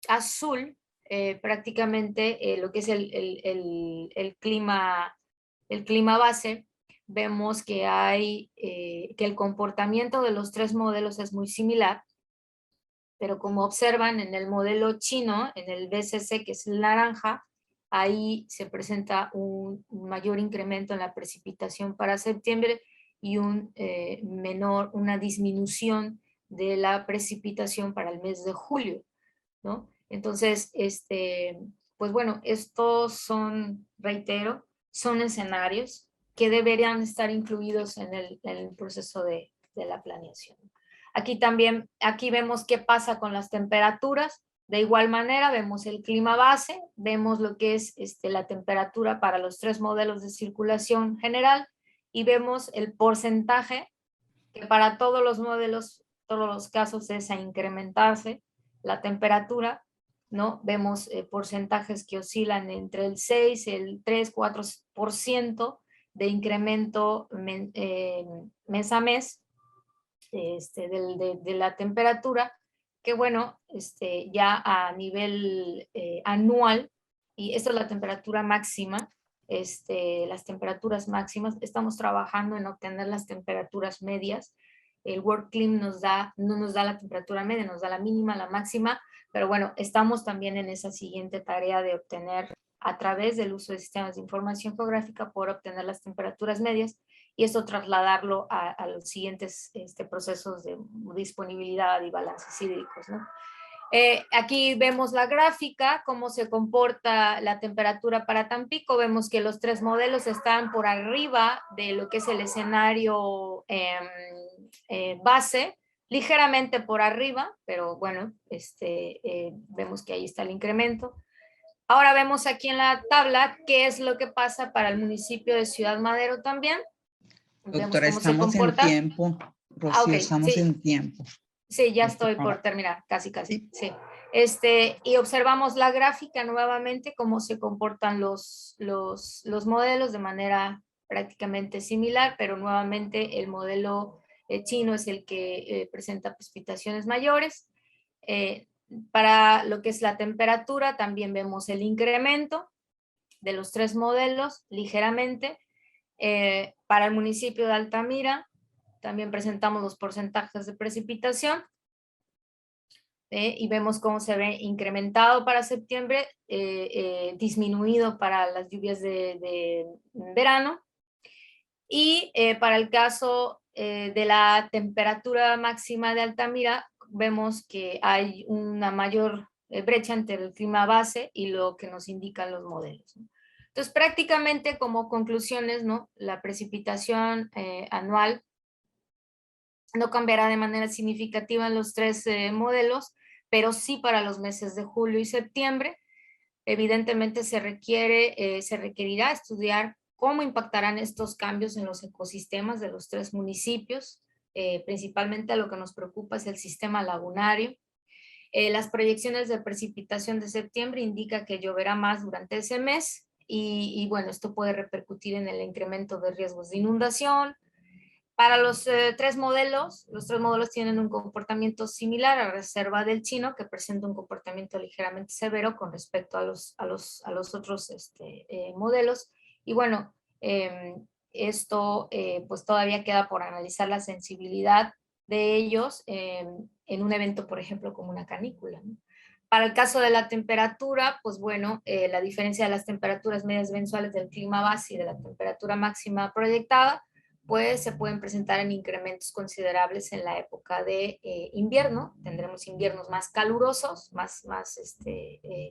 azul prácticamente lo que es el clima base. Vemos que que el comportamiento de los tres modelos es muy similar, pero como observan en el modelo chino, en el BCC, que es el naranja, ahí se presenta un mayor incremento en la precipitación para septiembre y una disminución de la precipitación para el mes de julio, ¿no? Entonces, pues bueno, estos son, reitero, son escenarios que deberían estar incluidos en el proceso de la planeación. Aquí vemos qué pasa con las temperaturas. De igual manera, vemos el clima base, vemos lo que es la temperatura para los tres modelos de circulación general, y vemos el porcentaje que para todos los modelos, todos los casos es a incrementarse la temperatura, ¿no? Vemos porcentajes que oscilan entre el 6, el 3, 4% de incremento mes a mes de la temperatura, que bueno, ya a nivel anual, y esto es la temperatura máxima, las temperaturas máximas, estamos trabajando en obtener las temperaturas medias. El WorldClim no nos da la temperatura media, nos da la mínima, la máxima, pero bueno, estamos también en esa siguiente tarea de obtener a través del uso de sistemas de información geográfica, por obtener las temperaturas medias, y esto trasladarlo a los siguientes procesos de disponibilidad y balances hídricos, ¿no? Aquí vemos la gráfica, cómo se comporta la temperatura para Tampico. Vemos que los tres modelos están por arriba de lo que es el escenario base, ligeramente por arriba, pero bueno, vemos que ahí está el incremento. Ahora vemos aquí en la tabla qué es lo que pasa para el municipio de Ciudad Madero también. vemos Doctora, cómo se estamos en comporta. tiempo. Rocío, Ok, estamos sí. en tiempo. Sí, ya Por estoy favor. por terminar, casi, Sí. sí. Y observamos la gráfica nuevamente, cómo se comportan los modelos de manera prácticamente similar, pero nuevamente el modelo chino es el que presenta precipitaciones mayores. Para lo que es la temperatura, también vemos el incremento de los tres modelos ligeramente. Para el municipio de Altamira, también presentamos los porcentajes de precipitación y vemos cómo se ve incrementado para septiembre, disminuido para las lluvias de verano. Y para el caso de la temperatura máxima de Altamira, vemos que hay una mayor brecha entre el clima base y lo que nos indican los modelos, ¿no? Entonces, prácticamente como conclusiones, ¿no? La precipitación anual no cambiará de manera significativa en los tres modelos, pero sí para los meses de julio y septiembre. Evidentemente se requerirá estudiar cómo impactarán estos cambios en los ecosistemas de los tres municipios. Principalmente lo que nos preocupa es el sistema lagunario. Las proyecciones de precipitación de septiembre indican que lloverá más durante ese mes y bueno, esto puede repercutir en el incremento de riesgos de inundación. Para los tres modelos tienen un comportamiento similar a reserva del chino, que presenta un comportamiento ligeramente severo con respecto a los otros modelos. Y bueno, esto pues todavía queda por analizar la sensibilidad de ellos en un evento, por ejemplo, como una canícula, ¿no? Para el caso de la temperatura, pues bueno, la diferencia de las temperaturas medias mensuales del clima base y de la temperatura máxima proyectada, pues se pueden presentar en incrementos considerables en la época de invierno. Tendremos inviernos más calurosos, más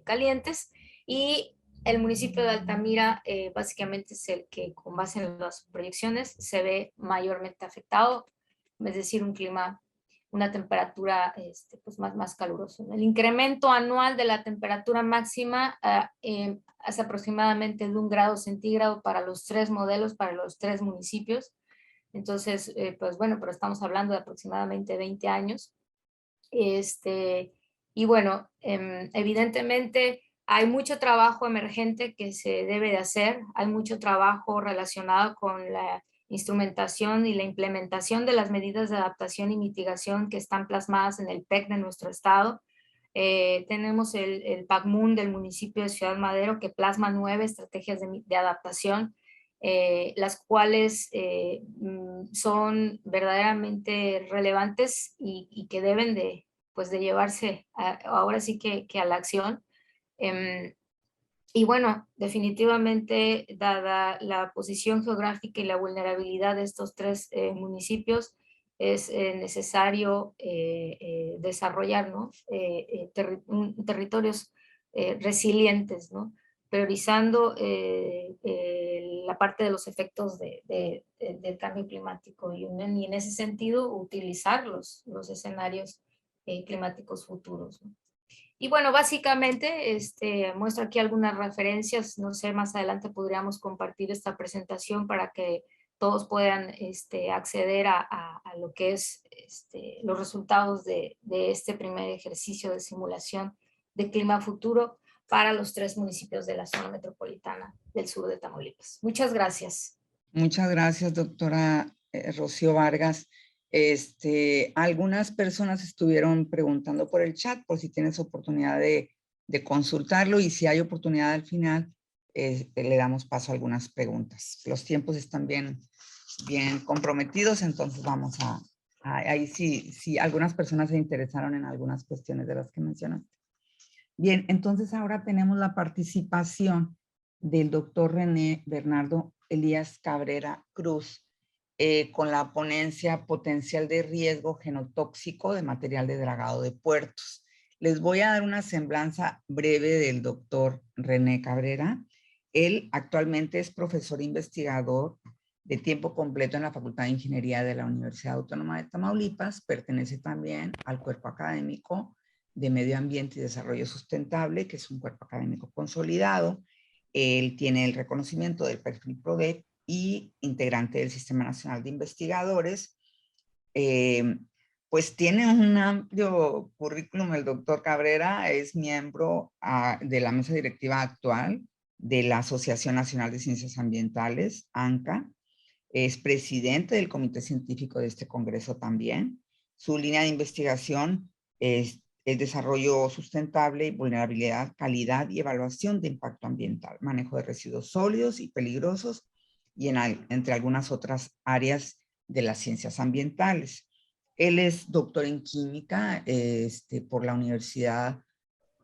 calientes, y el municipio de Altamira básicamente es el que, con base en las proyecciones, se ve mayormente afectado, es decir, un clima, una temperatura pues más calurosa. El incremento anual de la temperatura máxima hace aproximadamente de 1 grado centígrado para los tres modelos, para los tres municipios. Entonces, pues bueno, pero estamos hablando de aproximadamente 20 años. Y bueno, evidentemente hay mucho trabajo emergente que se debe de hacer, hay mucho trabajo relacionado con la instrumentación y la implementación de las medidas de adaptación y mitigación que están plasmadas en el PEC de nuestro estado. Tenemos el PACMUN del municipio de Ciudad Madero, que plasma 9 estrategias de adaptación, las cuales son verdaderamente relevantes y que deben de, pues, de llevarse ahora sí que a la acción. Y bueno, definitivamente, dada la posición geográfica y la vulnerabilidad de estos tres municipios, es necesario desarrollar, ¿no? Territorios resilientes, ¿no? Priorizando la parte de los efectos del cambio climático y en ese sentido utilizar los escenarios climáticos futuros, ¿no? Y bueno, básicamente muestro aquí algunas referencias, no sé, más adelante podríamos compartir esta presentación para que todos puedan acceder a lo que es los resultados de este primer ejercicio de simulación de clima futuro para los tres municipios de la zona metropolitana del sur de Tamaulipas. Muchas gracias. Muchas gracias, doctora Rocío Vargas. Algunas personas estuvieron preguntando por el chat, por si tienes oportunidad de consultarlo, y si hay oportunidad al final, le damos paso a algunas preguntas. Los tiempos están bien comprometidos, entonces vamos ahí sí, algunas personas se interesaron en algunas cuestiones de las que mencionaste. Bien, entonces ahora tenemos la participación del doctor René Bernardo Elías Cabrera Cruz con la ponencia Potencial de riesgo genotóxico de material de dragado de puertos. Les voy a dar una semblanza breve del doctor René Cabrera. Él actualmente es profesor investigador de tiempo completo en la Facultad de Ingeniería de la Universidad Autónoma de Tamaulipas. Pertenece también al cuerpo académico de Medio Ambiente y Desarrollo Sustentable, que es un cuerpo académico consolidado. Él tiene el reconocimiento del perfil PRODEP y integrante del Sistema Nacional de Investigadores. Pues tiene un amplio currículum. El doctor Cabrera es miembro de la mesa directiva actual de la Asociación Nacional de Ciencias Ambientales, ANCA. Es presidente del comité científico de este congreso también. Su línea de investigación es el desarrollo sustentable, vulnerabilidad, calidad y evaluación de impacto ambiental, manejo de residuos sólidos y peligrosos, y entre algunas otras áreas de las ciencias ambientales. Él es doctor en química por la Universidad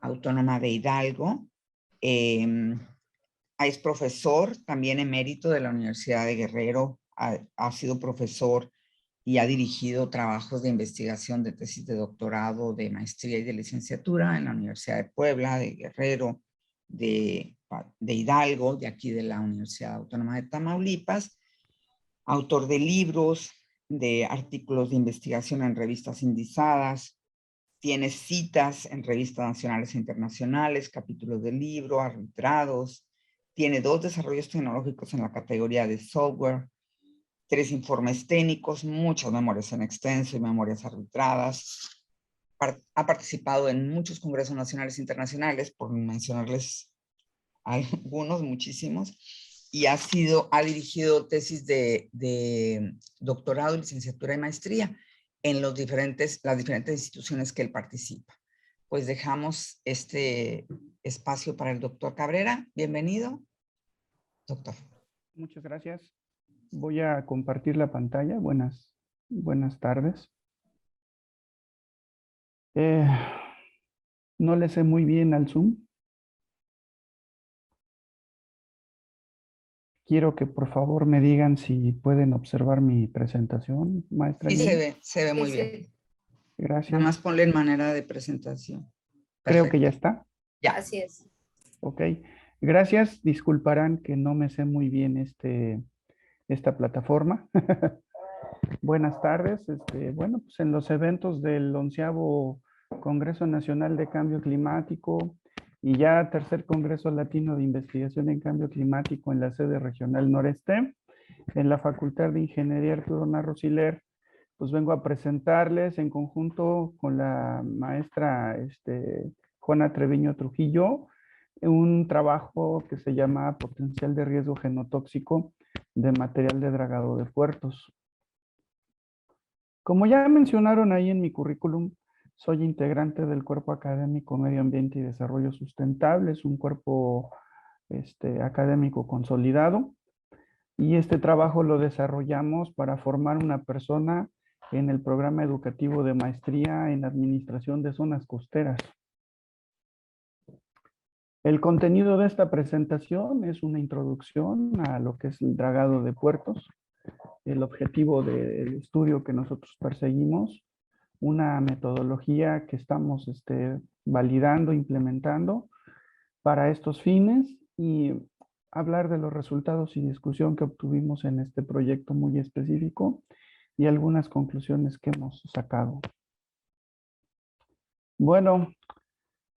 Autónoma de Hidalgo. Es profesor también emérito de la Universidad de Guerrero. Ha sido profesor y ha dirigido trabajos de investigación de tesis de doctorado, de maestría y de licenciatura en la Universidad de Puebla, de Guerrero, de Hidalgo, de aquí de la Universidad Autónoma de Tamaulipas. Autor de libros, de artículos de investigación en revistas indizadas. Tiene citas en revistas nacionales e internacionales, capítulos de libro, arbitrados. Tiene 2 desarrollos tecnológicos en la categoría de software, 3 informes técnicos, muchas memorias en extenso y memorias arbitradas. Ha participado en muchos congresos nacionales e internacionales, por mencionarles algunos, muchísimos, y ha dirigido tesis de doctorado, licenciatura y maestría en las diferentes instituciones que él participa. Pues dejamos este espacio para el doctor Cabrera. Bienvenido, doctor. Muchas gracias. Voy a compartir la pantalla. Buenas tardes. No le sé muy bien al Zoom. Quiero que por favor me digan si pueden observar mi presentación, maestra. Sí, se ve muy bien. Gracias. Nada más ponle en manera de presentación. Creo que ya está. Ya. Así es. Ok. Gracias. Disculparán que no me sé muy bien esta plataforma. Buenas tardes. Bueno, pues en los eventos del 11º Congreso Nacional de Cambio Climático y ya tercer Congreso Latino de Investigación en Cambio Climático en la sede regional noreste, en la Facultad de Ingeniería Arturo Narro Siller, pues vengo a presentarles en conjunto con la maestra Juana Treviño Trujillo, un trabajo que se llama Potencial de Riesgo Genotóxico de Material de Dragado de Puertos. Como ya mencionaron ahí en mi currículum, soy integrante del Cuerpo Académico Medio Ambiente y Desarrollo Sustentable. Es un cuerpo académico consolidado y este trabajo lo desarrollamos para formar una persona en el programa educativo de maestría en Administración de Zonas Costeras. El contenido de esta presentación es una introducción a lo que es el dragado de puertos, el objetivo del estudio que nosotros perseguimos, una metodología que estamos validando, implementando para estos fines y hablar de los resultados y discusión que obtuvimos en este proyecto muy específico y algunas conclusiones que hemos sacado. Bueno,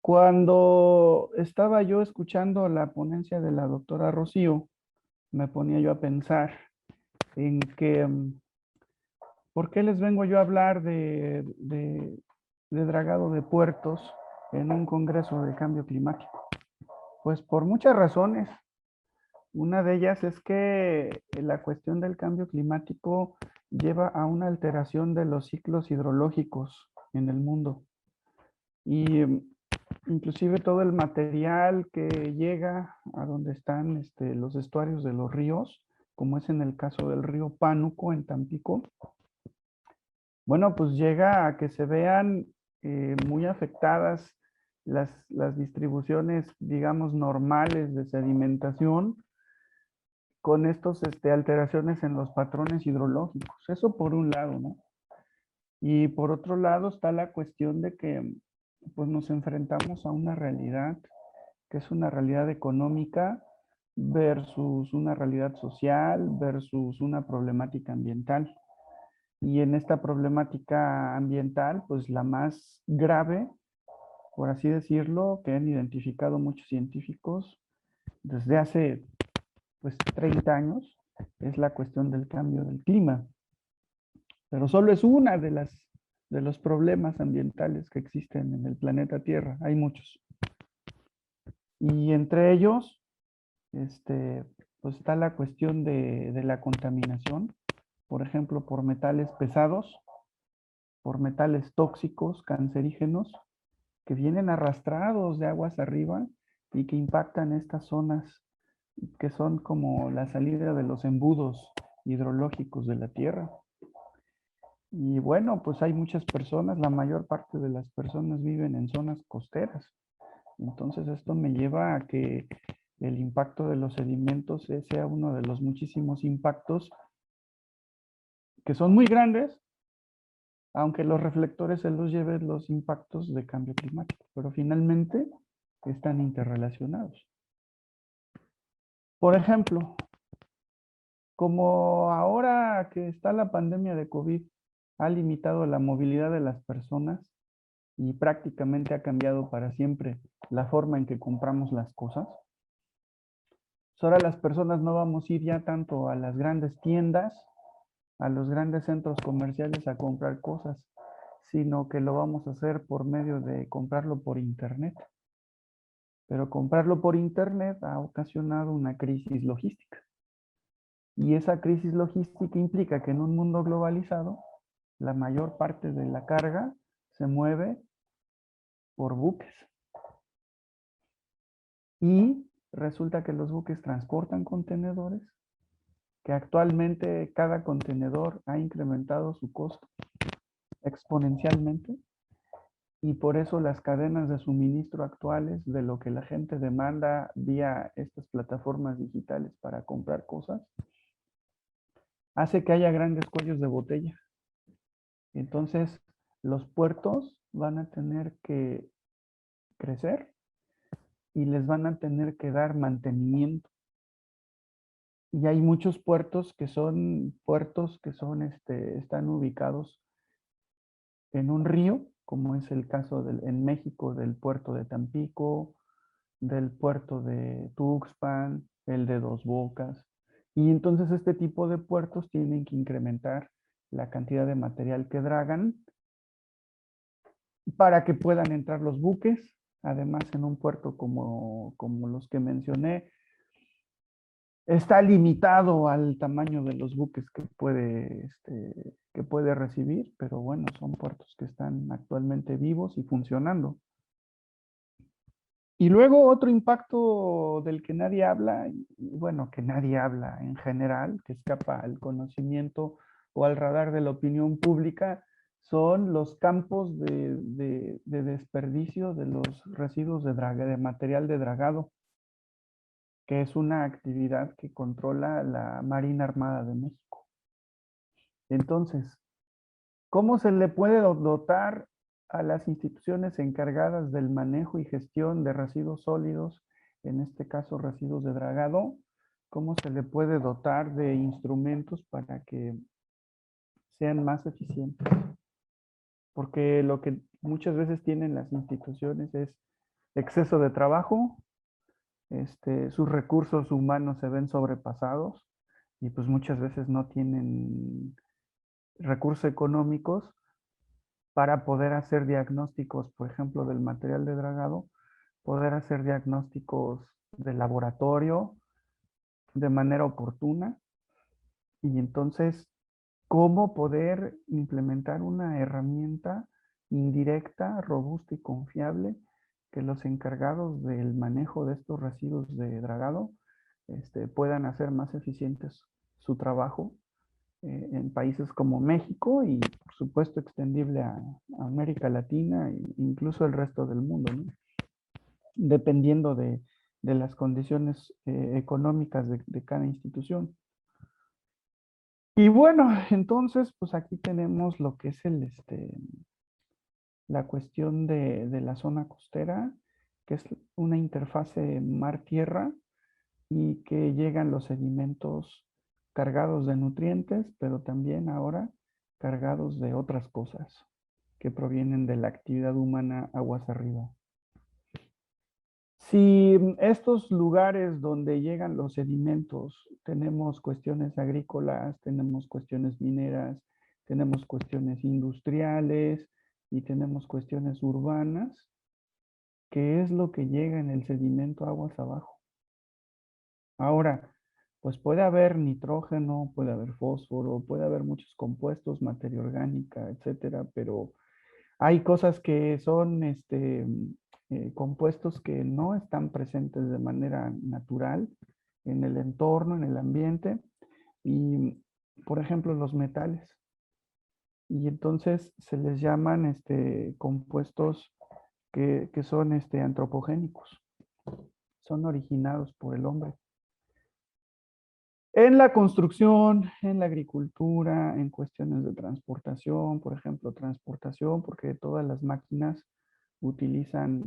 cuando estaba yo escuchando la ponencia de la doctora Rocío, me ponía yo a pensar en que, ¿por qué les vengo yo a hablar de dragado de puertos en un congreso de cambio climático? Pues por muchas razones. Una de ellas es que la cuestión del cambio climático lleva a una alteración de los ciclos hidrológicos en el mundo. Y inclusive todo el material que llega a donde están los estuarios de los ríos, como es en el caso del río Pánuco en Tampico, bueno, pues llega a que se vean muy afectadas las distribuciones, digamos, normales de sedimentación con estos alteraciones en los patrones hidrológicos. Eso por un lado, ¿no? Y por otro lado está la cuestión de que pues nos enfrentamos a una realidad que es una realidad económica versus una realidad social versus una problemática ambiental. Y en esta problemática ambiental, pues la más grave, por así decirlo, que han identificado muchos científicos desde hace pues 30 años, es la cuestión del cambio del clima. Pero solo es una de los problemas ambientales que existen en el planeta Tierra. Hay muchos. Y entre ellos, pues está la cuestión de la contaminación, por ejemplo, por metales pesados, por metales tóxicos, cancerígenos, que vienen arrastrados de aguas arriba y que impactan estas zonas que son como la salida de los embudos hidrológicos de la Tierra. Y bueno, pues hay muchas personas, la mayor parte de las personas viven en zonas costeras. Entonces esto me lleva a que el impacto de los sedimentos sea uno de los muchísimos impactos que son muy grandes, aunque los reflectores se los lleven los impactos de cambio climático, pero finalmente están interrelacionados. Por ejemplo, como ahora que está la pandemia de COVID, ha limitado la movilidad de las personas y prácticamente ha cambiado para siempre la forma en que compramos las cosas. Pues ahora las personas no vamos a ir ya tanto a las grandes tiendas, a los grandes centros comerciales a comprar cosas, sino que lo vamos a hacer por medio de comprarlo por internet. Pero comprarlo por internet ha ocasionado una crisis logística. Y esa crisis logística implica que en un mundo globalizado, la mayor parte de la carga se mueve por buques. Y resulta que los buques transportan contenedores, que actualmente cada contenedor ha incrementado su costo exponencialmente. Y por eso las cadenas de suministro actuales de lo que la gente demanda vía estas plataformas digitales para comprar cosas, hace que haya grandes cuellos de botella. Entonces, los puertos van a tener que crecer y les van a tener que dar mantenimiento. Y hay muchos puertos que son están ubicados en un río, como es el caso en México del puerto de Tampico, del puerto de Tuxpan, el de Dos Bocas. Y entonces este tipo de puertos tienen que incrementar la cantidad de material que dragan para que puedan entrar los buques. Además, en un puerto como los que mencioné, está limitado al tamaño de los buques que puede recibir, pero bueno, son puertos que están actualmente vivos y funcionando. Y luego otro impacto del que nadie habla, y bueno, que nadie habla en general, que escapa al conocimiento o al radar de la opinión pública, son los campos de desperdicio de los residuos de material de dragado, que es una actividad que controla la Marina Armada de México. Entonces, ¿cómo se le puede dotar a las instituciones encargadas del manejo y gestión de residuos sólidos, en este caso residuos de dragado? ¿Cómo se le puede dotar de instrumentos para que sean más eficientes? Porque lo que muchas veces tienen las instituciones es exceso de trabajo, sus recursos humanos se ven sobrepasados y pues muchas veces no tienen recursos económicos para poder hacer diagnósticos, por ejemplo, del material de dragado, poder hacer diagnósticos de laboratorio de manera oportuna y entonces cómo poder implementar una herramienta indirecta, robusta y confiable que los encargados del manejo de estos residuos de dragado puedan hacer más eficientes su trabajo en países como México y por supuesto extendible a América Latina e incluso el resto del mundo, ¿no? Dependiendo de las condiciones económicas de cada institución. Y bueno, entonces pues aquí tenemos lo que es la cuestión de la zona costera, que es una interfase mar-tierra y que llegan los sedimentos cargados de nutrientes, pero también ahora cargados de otras cosas que provienen de la actividad humana aguas arriba. Si estos lugares donde llegan los sedimentos, tenemos cuestiones agrícolas, tenemos cuestiones mineras, tenemos cuestiones industriales y tenemos cuestiones urbanas, ¿qué es lo que llega en el sedimento aguas abajo? Ahora, pues puede haber nitrógeno, puede haber fósforo, puede haber muchos compuestos, materia orgánica, etcétera, pero hay cosas que son compuestos que no están presentes de manera natural en el entorno, en el ambiente, y por ejemplo los metales. Y entonces se les llaman compuestos que son antropogénicos, son originados por el hombre. En la construcción, en la agricultura, en cuestiones de transportación, por ejemplo, transportación, porque todas las máquinas utilizan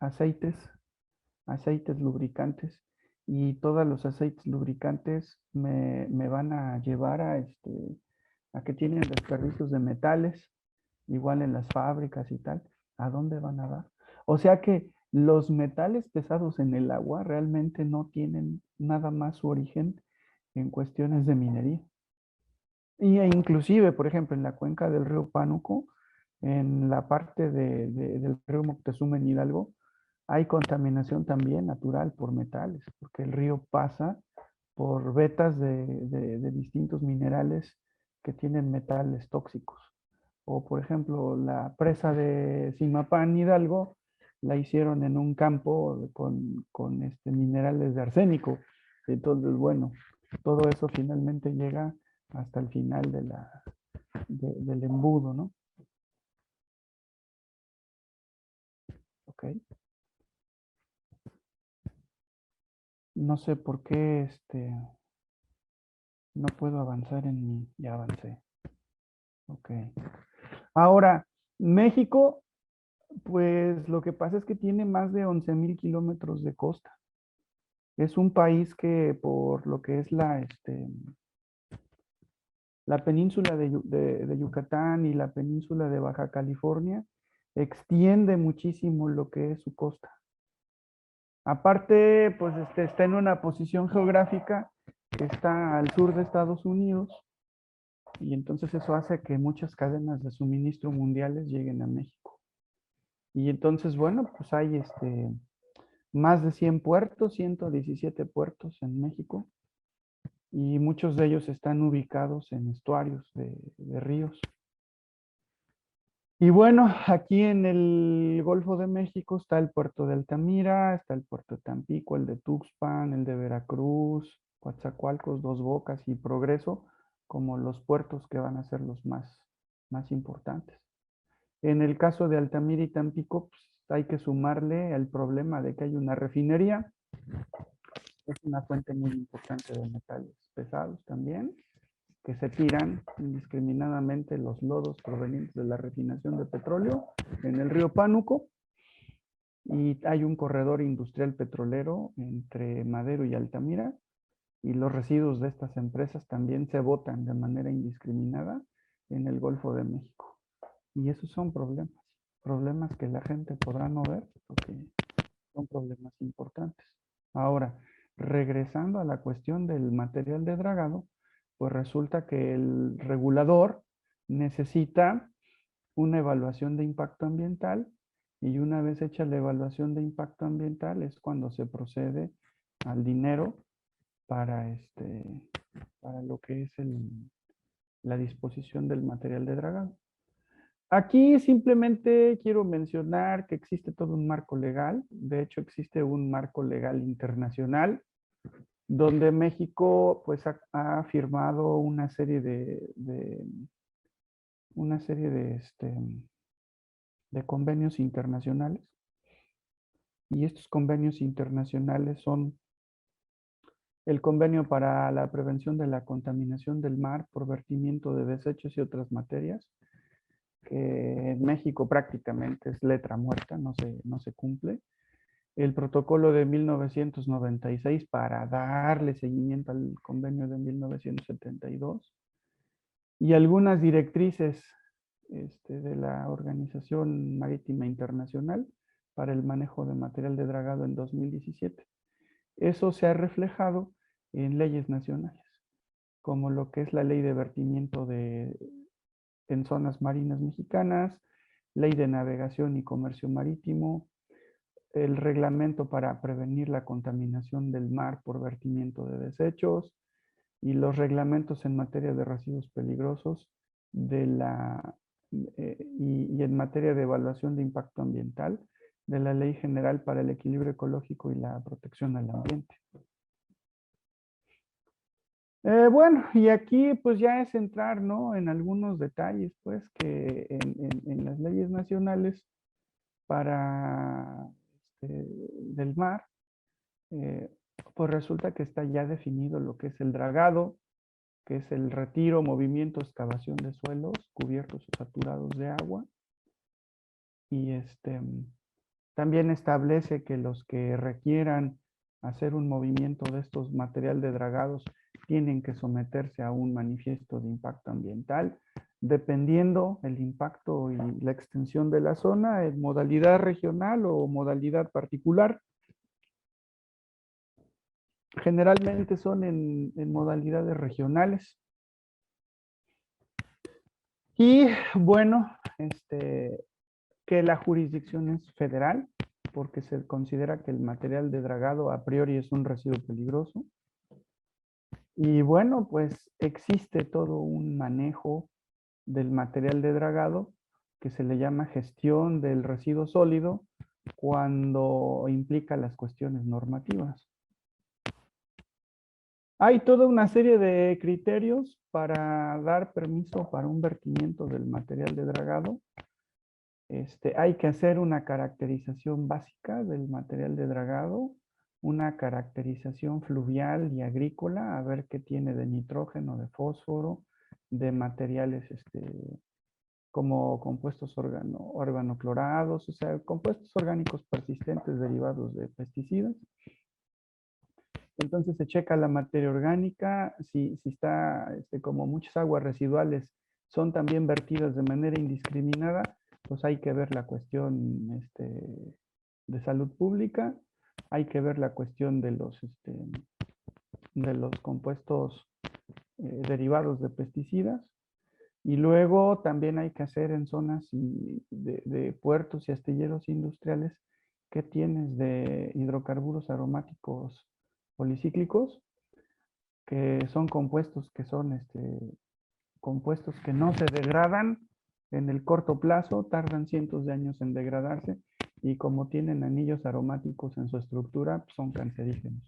aceites, aceites lubricantes, y todos los aceites lubricantes me van a llevar a que tienen desperdicios de metales, igual en las fábricas y tal. ¿A dónde van a dar? O sea que los metales pesados en el agua realmente no tienen nada más su origen en cuestiones de minería. E inclusive, por ejemplo, en la cuenca del río Pánuco, en la parte del río Moctezuma en Hidalgo, hay contaminación también natural por metales, porque el río pasa por vetas de distintos minerales que tienen metales tóxicos. O, por ejemplo, la presa de Zimapán, Hidalgo, la hicieron en un campo con minerales de arsénico. Entonces, bueno, todo eso finalmente llega hasta el final del embudo, ¿no? Ok. No sé por qué no puedo avanzar en mi... Ya avancé. Ok. Ahora, México, pues lo que pasa es que tiene más de 11,000 kilómetros de costa. Es un país que por lo que es la península de Yucatán y la península de Baja California, extiende muchísimo lo que es su costa. Aparte, pues está en una posición geográfica que está al sur de Estados Unidos, y entonces eso hace que muchas cadenas de suministro mundiales lleguen a México. Y entonces, bueno, pues hay más de 100 puertos, 117 puertos en México, y muchos de ellos están ubicados en estuarios de ríos. Y bueno, aquí en el Golfo de México está el puerto de Altamira, está el puerto de Tampico, el de Tuxpan, el de Veracruz, Coatzacoalcos, Dos Bocas y Progreso, como los puertos que van a ser los más importantes. En el caso de Altamira y Tampico, pues, hay que sumarle el problema de que hay una refinería. Es una fuente muy importante de metales pesados también, que se tiran indiscriminadamente los lodos provenientes de la refinación de petróleo en el río Pánuco. Y hay un corredor industrial petrolero entre Madero y Altamira, y los residuos de estas empresas también se botan de manera indiscriminada en el Golfo de México. Y esos son problemas que la gente podrá no ver, porque son problemas importantes. Ahora, regresando a la cuestión del material de dragado, pues resulta que el regulador necesita una evaluación de impacto ambiental, y una vez hecha la evaluación de impacto ambiental es cuando se procede al dinero para, para lo que es la disposición del material de dragado. Aquí simplemente quiero mencionar que existe todo un marco legal. De hecho, existe un marco legal internacional donde México pues ha firmado una serie de convenios internacionales. Y estos convenios internacionales son el convenio para la prevención de la contaminación del mar por vertimiento de desechos y otras materias, que en México prácticamente es letra muerta, no se cumple. El protocolo de 1996 para darle seguimiento al convenio de 1972, y algunas directrices de la Organización Marítima Internacional para el manejo de material de dragado en 2017. Eso se ha reflejado en leyes nacionales, como lo que es la ley de vertimiento en zonas marinas mexicanas, ley de navegación y comercio marítimo, el reglamento para prevenir la contaminación del mar por vertimiento de desechos y los reglamentos en materia de residuos peligrosos y en materia de evaluación de impacto ambiental de la Ley General para el Equilibrio Ecológico y la Protección al Ambiente. Bueno, y aquí pues ya es entrar, ¿no?, en algunos detalles, pues, que en las leyes nacionales para del mar, pues resulta que está ya definido lo que es el dragado, que es el retiro, movimiento, excavación de suelos cubiertos o saturados de agua. Y también establece que los que requieran hacer un movimiento de estos material de dragados tienen que someterse a un manifiesto de impacto ambiental, dependiendo el impacto y la extensión de la zona en modalidad regional o modalidad particular. Generalmente son en modalidades regionales. Y bueno, que la jurisdicción es federal, porque se considera que el material de dragado a priori es un residuo peligroso. Y bueno, pues existe todo un manejo del material de dragado que se le llama gestión del residuo sólido cuando implica las cuestiones normativas. Hay toda una serie de criterios para dar permiso para un vertimiento del material de dragado. Hay que hacer una caracterización básica del material de dragado, una caracterización fluvial y agrícola, a ver qué tiene de nitrógeno, de fósforo, de materiales como compuestos organoclorados, o sea, compuestos orgánicos persistentes derivados de pesticidas. Entonces se checa la materia orgánica, si está, como muchas aguas residuales son también vertidas de manera indiscriminada, pues hay que ver la cuestión de salud pública, hay que ver la cuestión de los compuestos derivados de pesticidas, y luego también hay que hacer en zonas de puertos y astilleros industriales qué tienes de hidrocarburos aromáticos policíclicos, que son compuestos que no se degradan en el corto plazo, tardan cientos de años en degradarse, y como tienen anillos aromáticos en su estructura, pues son cancerígenos.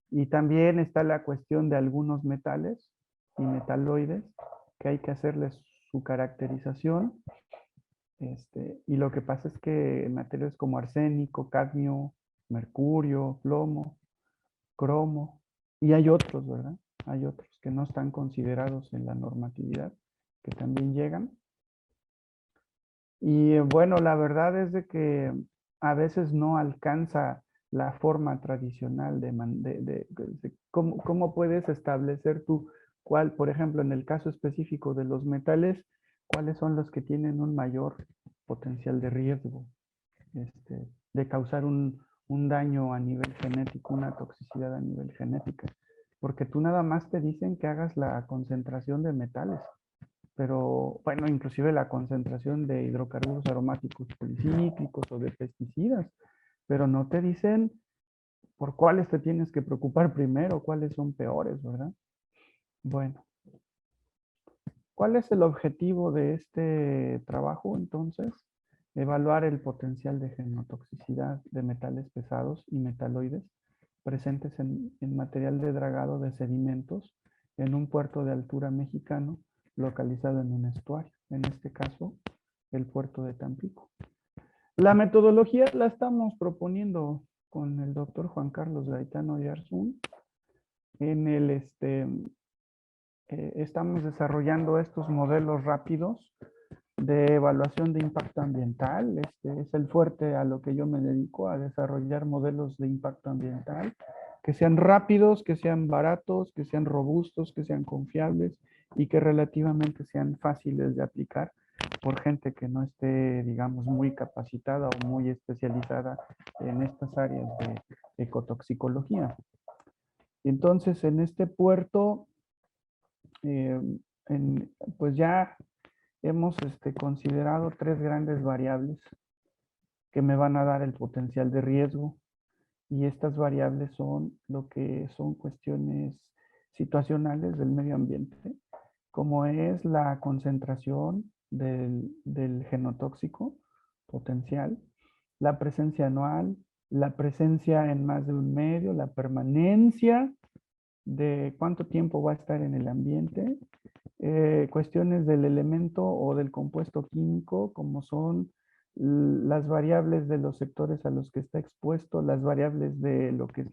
Y también está la cuestión de algunos metales y metaloides, que hay que hacerles su caracterización. Y lo que pasa es que materiales como arsénico, cadmio, mercurio, plomo, cromo, y hay otros, ¿verdad? Hay otros que no están considerados en la normatividad, que también llegan. Y bueno, la verdad es de que a veces no alcanza la forma tradicional de cómo puedes establecer tú cuál, por ejemplo, en el caso específico de los metales, cuáles son los que tienen un mayor potencial de riesgo, de causar un daño a nivel genético, una toxicidad a nivel genética. Porque tú nada más te dicen que hagas la concentración de metales, pero bueno, inclusive la concentración de hidrocarburos aromáticos policíclicos o de pesticidas, pero no te dicen por cuáles te tienes que preocupar primero, cuáles son peores, ¿verdad? Bueno, ¿cuál es el objetivo de este trabajo entonces? Evaluar el potencial de genotoxicidad de metales pesados y metaloides presentes en material de dragado de sedimentos en un puerto de altura mexicano localizado en un estuario, en este caso el puerto de Tampico. La metodología la estamos proponiendo con el doctor Juan Carlos Gaetano Yarzún. Estamos desarrollando estos modelos rápidos de evaluación de impacto ambiental. Es el fuerte a lo que yo me dedico, a desarrollar modelos de impacto ambiental que sean rápidos, que sean baratos, que sean robustos, que sean confiables y que relativamente sean fáciles de aplicar por gente que no esté, digamos, muy capacitada o muy especializada en estas áreas de ecotoxicología. Entonces, en este puerto, pues ya hemos considerado 3 grandes variables que me van a dar el potencial de riesgo. Y estas variables son lo que son cuestiones situacionales del medio ambiente, como es la concentración del genotóxico potencial, la presencia anual, la presencia en más de un medio, la permanencia de cuánto tiempo va a estar en el ambiente, cuestiones del elemento o del compuesto químico, como son las variables de los sectores a los que está expuesto, las variables de lo que es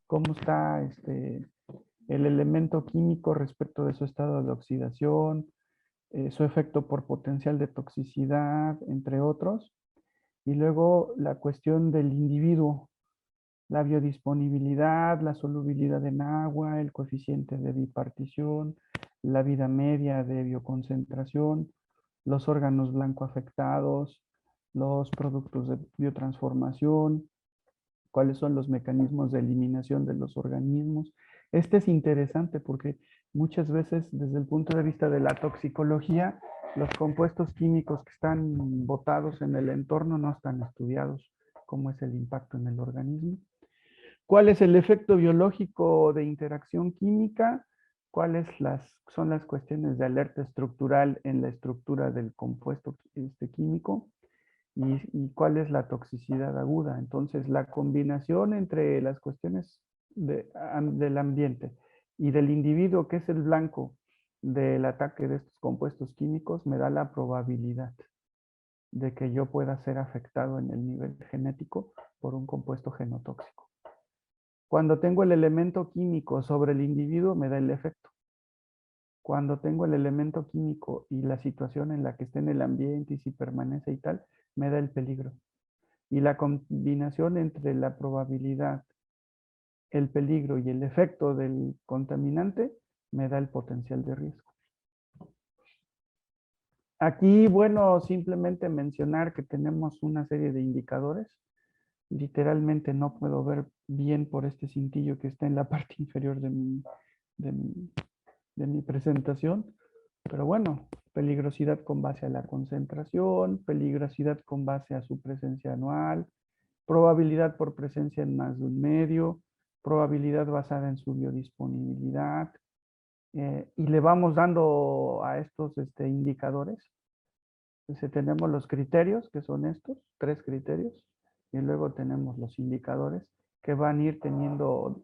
cómo está el elemento químico respecto de su estado de oxidación, su efecto por potencial de toxicidad, entre otros. Y luego la cuestión del individuo, la biodisponibilidad, la solubilidad en agua, el coeficiente de bipartición, la vida media de bioconcentración, los órganos blanco afectados, los productos de biotransformación, cuáles son los mecanismos de eliminación de los organismos. Este es interesante porque muchas veces desde el punto de vista de la toxicología, los compuestos químicos que están botados en el entorno no están estudiados, cómo es el impacto en el organismo. ¿Cuál es el efecto biológico de interacción química? ¿Cuáles son las cuestiones de alerta estructural en la estructura del compuesto químico? ¿Y cuál es la toxicidad aguda? Entonces, la combinación entre las cuestiones del ambiente y del individuo, que es el blanco del ataque de estos compuestos químicos, me da la probabilidad de que yo pueda ser afectado en el nivel genético por un compuesto genotóxico. Cuando tengo el elemento químico sobre el individuo, me da el efecto. Cuando tengo el elemento químico y la situación en la que esté en el ambiente y si permanece y tal, me da el peligro. Y la combinación entre la probabilidad, el peligro y el efecto del contaminante me da el potencial de riesgo. Aquí, bueno, simplemente mencionar que tenemos una serie de indicadores. Literalmente no puedo ver bien por este cintillo que está en la parte inferior de mi presentación. Pero bueno, peligrosidad con base a la concentración, peligrosidad con base a su presencia anual, probabilidad por presencia en más de un medio, probabilidad basada en su biodisponibilidad. Y le vamos dando a estos indicadores. Entonces tenemos los criterios, que son estos, 3 criterios, y luego tenemos los indicadores que van a ir teniendo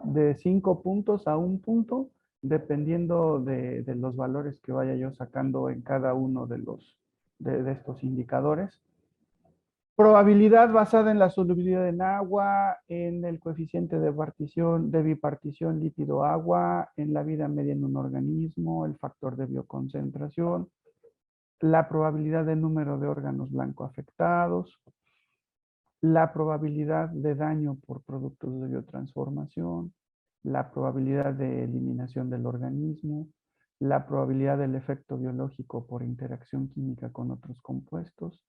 de 5 puntos a 1 punto, dependiendo de los valores que vaya yo sacando en cada uno de estos indicadores. Probabilidad basada en la solubilidad en agua, en el coeficiente de bipartición lípido-agua, en la vida media en un organismo, el factor de bioconcentración, la probabilidad de número de órganos blanco afectados, la probabilidad de daño por productos de biotransformación, la probabilidad de eliminación del organismo, la probabilidad del efecto biológico por interacción química con otros compuestos,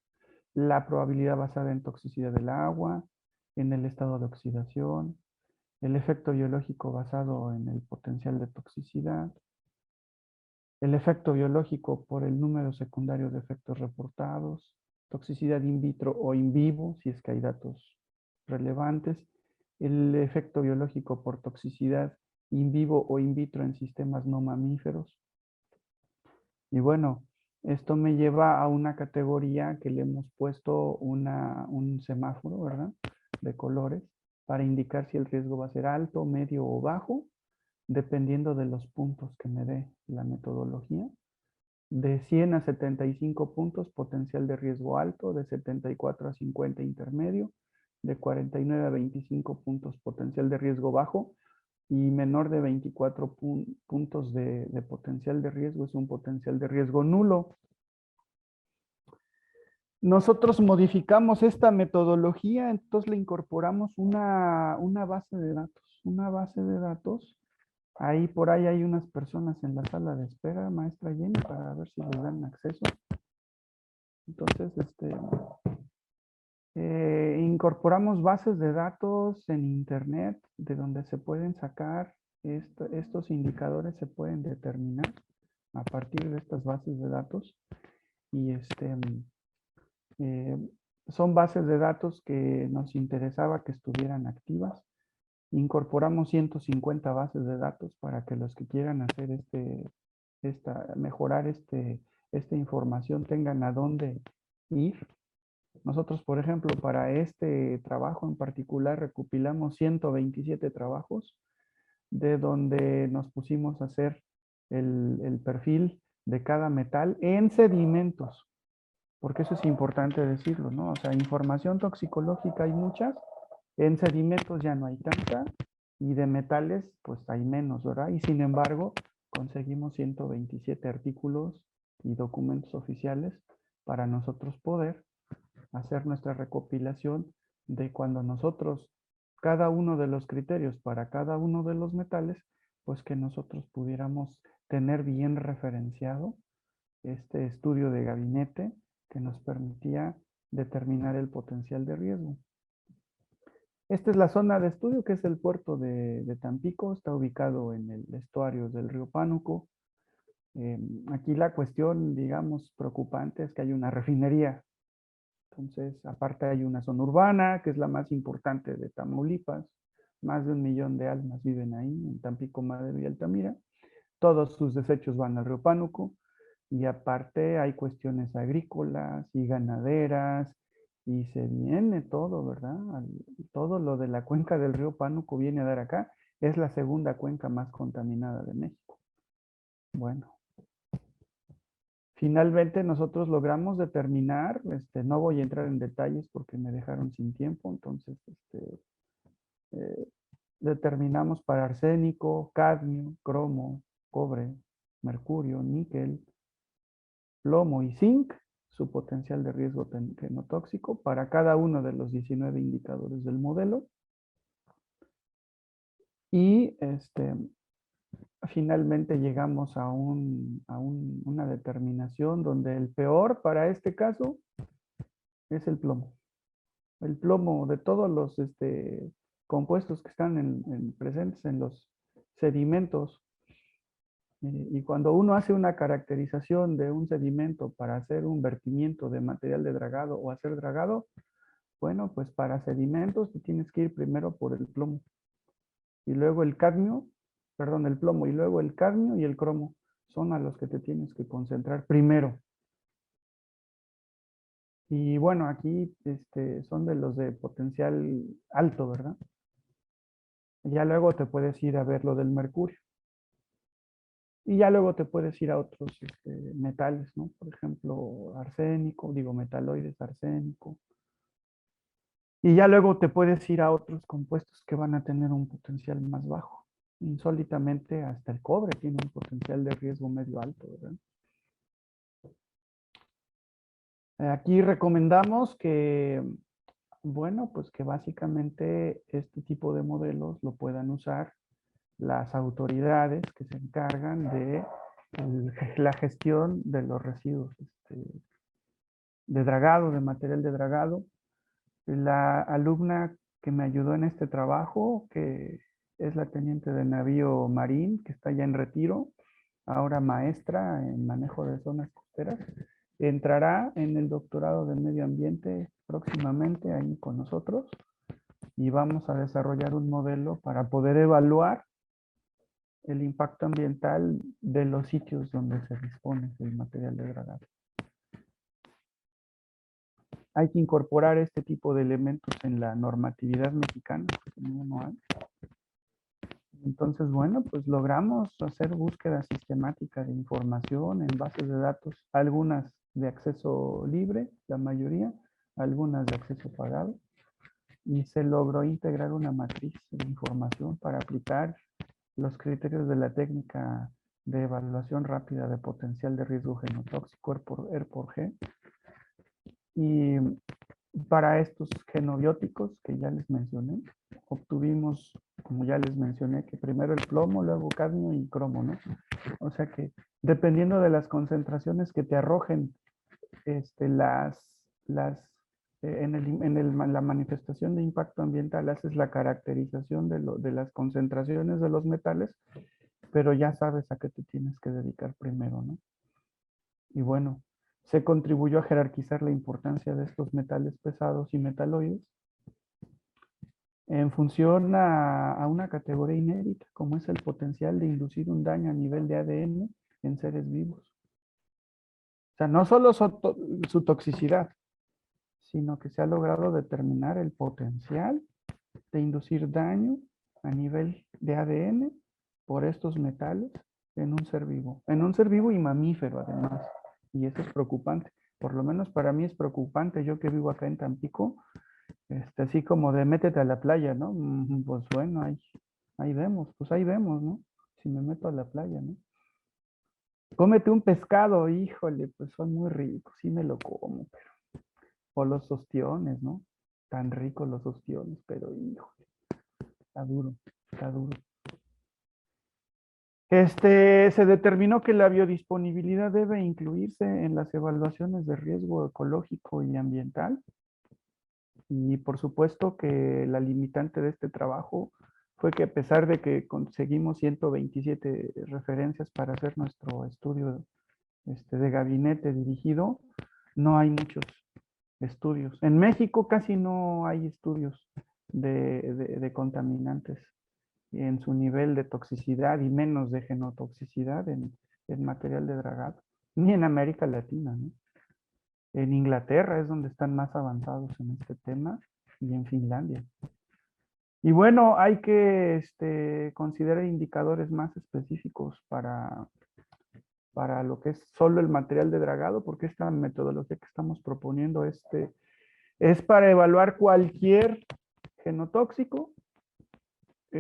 la probabilidad basada en toxicidad del agua, en el estado de oxidación, el efecto biológico basado en el potencial de toxicidad, el efecto biológico por el número secundario de efectos reportados, toxicidad in vitro o in vivo, si es que hay datos relevantes, el efecto biológico por toxicidad in vivo o in vitro en sistemas no mamíferos. Y bueno, esto me lleva a una categoría que le hemos puesto un semáforo, ¿verdad? De colores, para indicar si el riesgo va a ser alto, medio o bajo, dependiendo de los puntos que me dé la metodología. De 100 a 75 puntos, potencial de riesgo alto, de 74 a 50 intermedio, de 49 a 25 puntos, potencial de riesgo bajo, y menor de 24 puntos de potencial de riesgo es un potencial de riesgo nulo. Nosotros modificamos esta metodología, entonces le incorporamos una base de datos. Una base de datos Ahí por ahí hay unas personas en la sala de espera, maestra Jenny, para ver si les dan acceso. Entonces, incorporamos bases de datos en internet de donde se pueden sacar estos indicadores, se pueden determinar a partir de estas bases de datos. Y son bases de datos que nos interesaba que estuvieran activas. Incorporamos 150 bases de datos para que los que quieran hacer mejorar esta información tengan a dónde ir. Nosotros, por ejemplo, para este trabajo en particular recopilamos 127 trabajos de donde nos pusimos a hacer el perfil de cada metal en sedimentos, porque eso es importante decirlo, ¿no? O sea, información toxicológica hay muchas, en sedimentos ya no hay tanta, y de metales pues hay menos, ¿verdad? Y sin embargo, conseguimos 127 artículos y documentos oficiales para nosotros poder hacer nuestra recopilación de cuando nosotros, cada uno de los criterios para cada uno de los metales, pues que nosotros pudiéramos tener bien referenciado este estudio de gabinete que nos permitía determinar el potencial de riesgo. Esta es la zona de estudio, que es el puerto de Tampico, está ubicado en el estuario del río Pánuco. Aquí la cuestión, digamos, preocupante es que hay una refinería. Entonces, aparte hay una zona urbana, que es la más importante de Tamaulipas. Más de 1 millón de almas viven ahí, en Tampico, Madero y Altamira. Todos sus desechos van al río Pánuco. Y aparte hay cuestiones agrícolas y ganaderas. Y se viene todo, ¿verdad? Todo lo de la cuenca del río Pánuco viene a dar acá. Es la segunda cuenca más contaminada de México. Bueno. Finalmente nosotros logramos determinar, no voy a entrar en detalles porque me dejaron sin tiempo, entonces determinamos para arsénico, cadmio, cromo, cobre, mercurio, níquel, plomo y zinc, su potencial de riesgo genotóxico para cada uno de los 19 indicadores del modelo. Y finalmente llegamos a una determinación donde el peor para este caso es el plomo. El plomo de todos los compuestos que están presentes en los sedimentos. Y cuando uno hace una caracterización de un sedimento para hacer un vertimiento de material de dragado o hacer dragado, bueno, pues para sedimentos tú tienes que ir primero por el plomo. Y luego el cadmio, perdón, el plomo, y luego el cadmio y el cromo son a los que te tienes que concentrar primero. Y bueno, aquí son de los de potencial alto, ¿verdad? Ya luego te puedes ir a ver lo del mercurio. Y ya luego te puedes ir a otros metales, ¿no? Por ejemplo, arsénico, metaloides, arsénico. Y ya luego te puedes ir a otros compuestos que van a tener un potencial más bajo. Insólitamente, hasta el cobre tiene un potencial de riesgo medio alto, ¿verdad? Aquí recomendamos que, bueno, pues que básicamente este tipo de modelos lo puedan usar las autoridades que se encargan de la gestión de los residuos de dragado, de material de dragado. La alumna que me ayudó en este trabajo, que es la teniente de navío Marín, que está ya en retiro, ahora maestra en manejo de zonas costeras, entrará en el doctorado de medio ambiente próximamente ahí con nosotros y vamos a desarrollar un modelo para poder evaluar el impacto ambiental de los sitios donde se dispone del material de dragado. Hay que incorporar este tipo de elementos en la normatividad mexicana, porque no hay. Entonces, bueno, pues logramos hacer búsqueda sistemática de información en bases de datos, algunas de acceso libre, la mayoría, algunas de acceso pagado, y se logró integrar una matriz de información para aplicar los criterios de la técnica de evaluación rápida de potencial de riesgo genotóxico, R por G. Y para estos genobióticos que ya les mencioné, obtuvimos como ya les mencioné, que primero el plomo, luego cadmio y cromo, ¿no? O sea que dependiendo de las concentraciones que te arrojen la manifestación de impacto ambiental, haces la caracterización de las concentraciones de los metales, pero ya sabes a qué te tienes que dedicar primero, ¿no? Y bueno, se contribuyó a jerarquizar la importancia de estos metales pesados y metaloides en función a una categoría inédita, como es el potencial de inducir un daño a nivel de ADN en seres vivos. O sea, no solo su toxicidad, sino que se ha logrado determinar el potencial de inducir daño a nivel de ADN por estos metales en un ser vivo y mamífero además. Y eso es preocupante. Por lo menos para mí es preocupante. Yo que vivo acá en Tampico, así como de métete a la playa, ¿no? Pues bueno, ahí vemos, ¿no? Si me meto a la playa, ¿no? Cómete un pescado, híjole, pues son muy ricos, sí me lo como, pero... O los ostiones, ¿no? Tan ricos los ostiones, pero híjole, está duro, está duro. Se determinó que la biodisponibilidad debe incluirse en las evaluaciones de riesgo ecológico y ambiental. Y por supuesto que la limitante de este trabajo fue que a pesar de que conseguimos 127 referencias para hacer nuestro estudio de gabinete dirigido, no hay muchos estudios. En México casi no hay estudios de contaminantes en su nivel de toxicidad y menos de genotoxicidad en material de dragado, ni en América Latina, ¿no? En Inglaterra es donde están más avanzados en este tema y en Finlandia. Y bueno, hay que considerar indicadores más específicos para lo que es solo el material de dragado, porque esta metodología que estamos proponiendo es para evaluar cualquier genotóxico,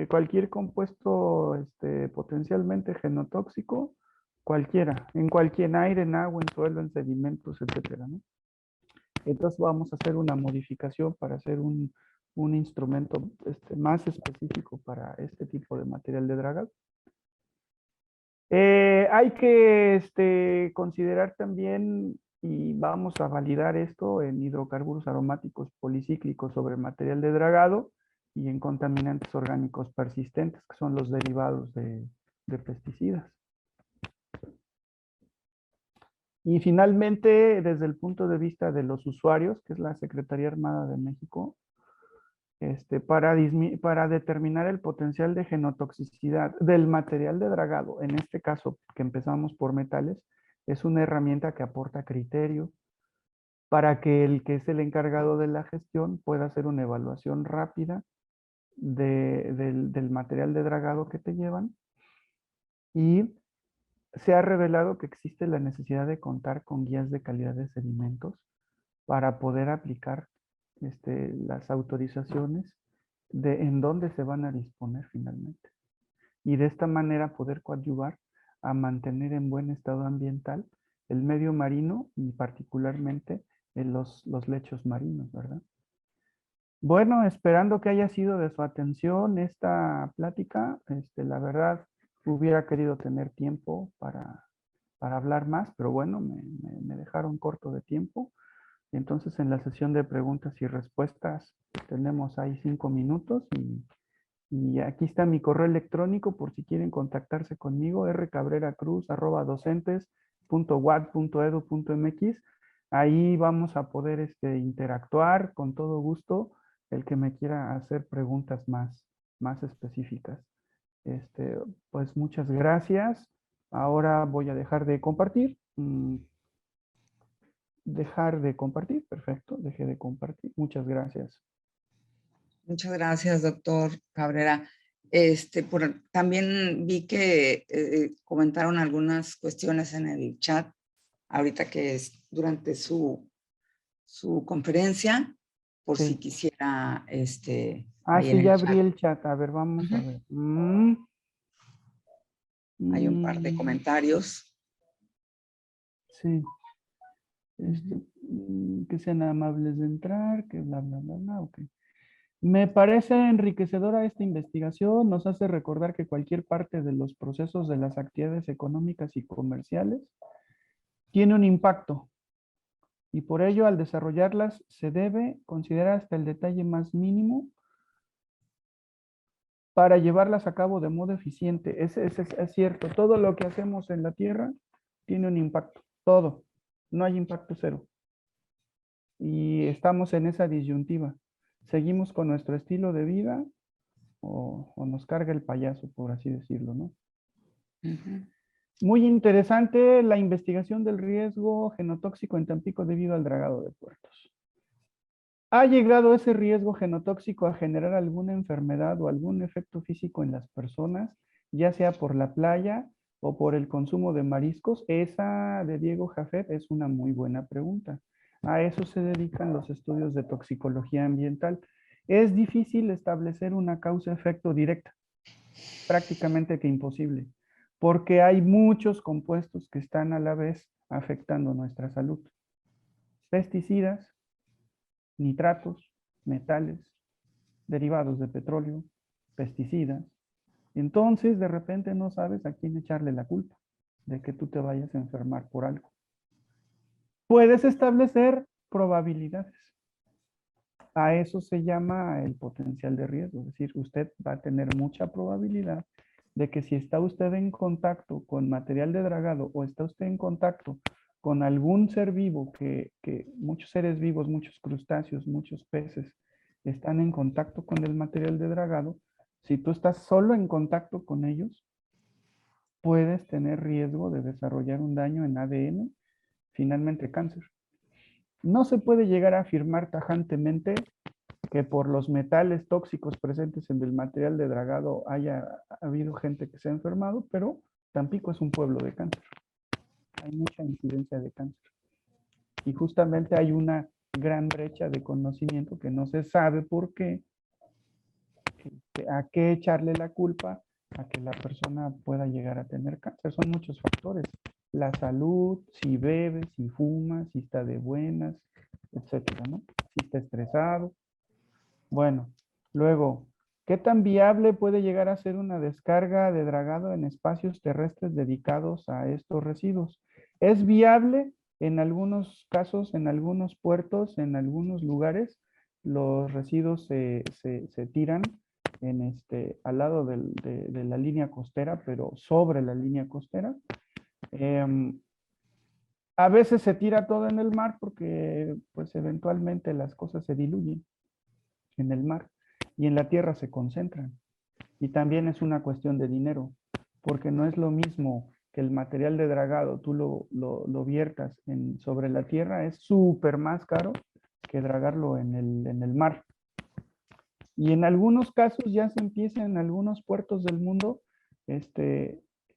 cualquier compuesto potencialmente genotóxico, cualquiera, en cualquier aire, en agua, en suelo, en sedimentos, etcétera, ¿no? Entonces vamos a hacer una modificación para hacer un instrumento más específico para este tipo de material de dragado. Hay que considerar también, y vamos a validar esto en hidrocarburos aromáticos policíclicos sobre material de dragado y en contaminantes orgánicos persistentes, que son los derivados de pesticidas. Y finalmente, desde el punto de vista de los usuarios, que es la Secretaría Armada de México, para determinar el potencial de genotoxicidad del material de dragado, en este caso que empezamos por metales, es una herramienta que aporta criterio para que el que es el encargado de la gestión pueda hacer una evaluación rápida del material de dragado que te llevan, y se ha revelado que existe la necesidad de contar con guías de calidad de sedimentos para poder aplicar las autorizaciones de en dónde se van a disponer finalmente. Y de esta manera poder coadyuvar a mantener en buen estado ambiental el medio marino y particularmente en los lechos marinos, ¿verdad? Bueno, esperando que haya sido de su atención esta plática, la verdad hubiera querido tener tiempo para hablar más, pero bueno, me dejaron corto de tiempo. Entonces en la sesión de preguntas y respuestas tenemos ahí 5 minutos y aquí está mi correo electrónico por si quieren contactarse conmigo, rcabreracruz@docentes.uad.edu.mx. Ahí vamos a poder interactuar con todo gusto el que me quiera hacer preguntas más específicas. Pues muchas gracias. Ahora voy a dejar de compartir. Dejar de compartir, perfecto, dejé de compartir. Muchas gracias. Muchas gracias, doctor Cabrera. También vi que comentaron algunas cuestiones en el chat, ahorita que es durante su conferencia, por Sí. si quisiera, Ah, ahí en sí, ya el abrí chat. el chat. A ver, vamos a ver. Hay un par de comentarios. Sí. Que sean amables de entrar, que bla, bla, bla, bla, ok. Me parece enriquecedora esta investigación, nos hace recordar que cualquier parte de los procesos de las actividades económicas y comerciales tiene un impacto y por ello al desarrollarlas se debe considerar hasta el detalle más mínimo para llevarlas a cabo de modo eficiente. Es cierto, todo lo que hacemos en la Tierra tiene un impacto, todo, no hay impacto cero. Y estamos en esa disyuntiva. ¿Seguimos con nuestro estilo de vida o nos carga el payaso, por así decirlo, ¿no? Ujú. Muy interesante la investigación del riesgo genotóxico en Tampico debido al dragado de puertos. ¿Ha llegado ese riesgo genotóxico a generar alguna enfermedad o algún efecto físico en las personas, ya sea por la playa o por el consumo de mariscos? Esa de Diego Jafet es una muy buena pregunta. A eso se dedican los estudios de toxicología ambiental. Es difícil establecer una causa-efecto directa, prácticamente que imposible, porque hay muchos compuestos que están a la vez afectando nuestra salud. Pesticidas, nitratos, metales, derivados de petróleo, pesticidas. Entonces, de repente no sabes a quién echarle la culpa de que tú te vayas a enfermar por algo. Puedes establecer probabilidades. A eso se llama el potencial de riesgo. Es decir, usted va a tener mucha probabilidad de que si está usted en contacto con material de dragado o está usted en contacto con algún ser vivo que muchos seres vivos, muchos crustáceos, muchos peces están en contacto con el material de dragado, si tú estás solo en contacto con ellos, puedes tener riesgo de desarrollar un daño en ADN, finalmente cáncer. No se puede llegar a afirmar tajantemente que por los metales tóxicos presentes en el material de dragado haya habido gente que se ha enfermado, pero Tampico es un pueblo de cáncer. Hay mucha incidencia de cáncer. Y justamente hay una gran brecha de conocimiento que no se sabe por qué, a qué echarle la culpa a que la persona pueda llegar a tener cáncer. Son muchos factores. La salud, si bebe, si fuma, si está de buenas, etcétera, ¿no? Si está estresado. Bueno, luego, ¿qué tan viable puede llegar a ser una descarga de dragado en espacios terrestres dedicados a estos residuos? Es viable en algunos casos, en algunos puertos, en algunos lugares, los residuos se tiran al lado de la línea costera, pero sobre la línea costera. A veces se tira todo en el mar porque pues eventualmente las cosas se diluyen en el mar y en la tierra se concentran. Y también es una cuestión de dinero, porque no es lo mismo que el material de dragado tú lo viertas sobre la tierra, es súper más caro que dragarlo en el mar. Y en algunos casos ya se empieza en algunos puertos del mundo,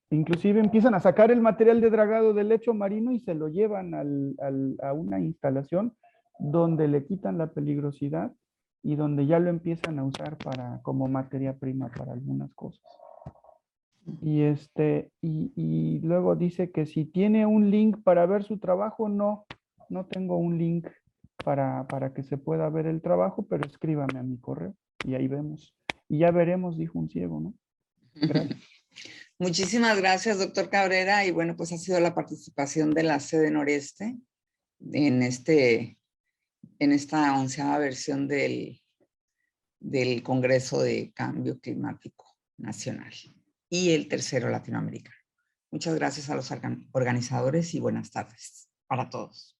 inclusive empiezan a sacar el material de dragado del lecho marino y se lo llevan a una instalación donde le quitan la peligrosidad y donde ya lo empiezan a usar como materia prima para algunas cosas. Y luego dice que si tiene un link para ver su trabajo, no tengo un link para que se pueda ver el trabajo, pero escríbame a mi correo y ahí vemos. Y ya veremos, dijo un ciego, ¿no? Gracias. Muchísimas gracias, doctor Cabrera. Y bueno, pues ha sido la participación de la sede noreste en esta 11ª versión del Congreso de Cambio Climático Nacional y el tercero latinoamericano. Muchas gracias a los organizadores y buenas tardes para todos.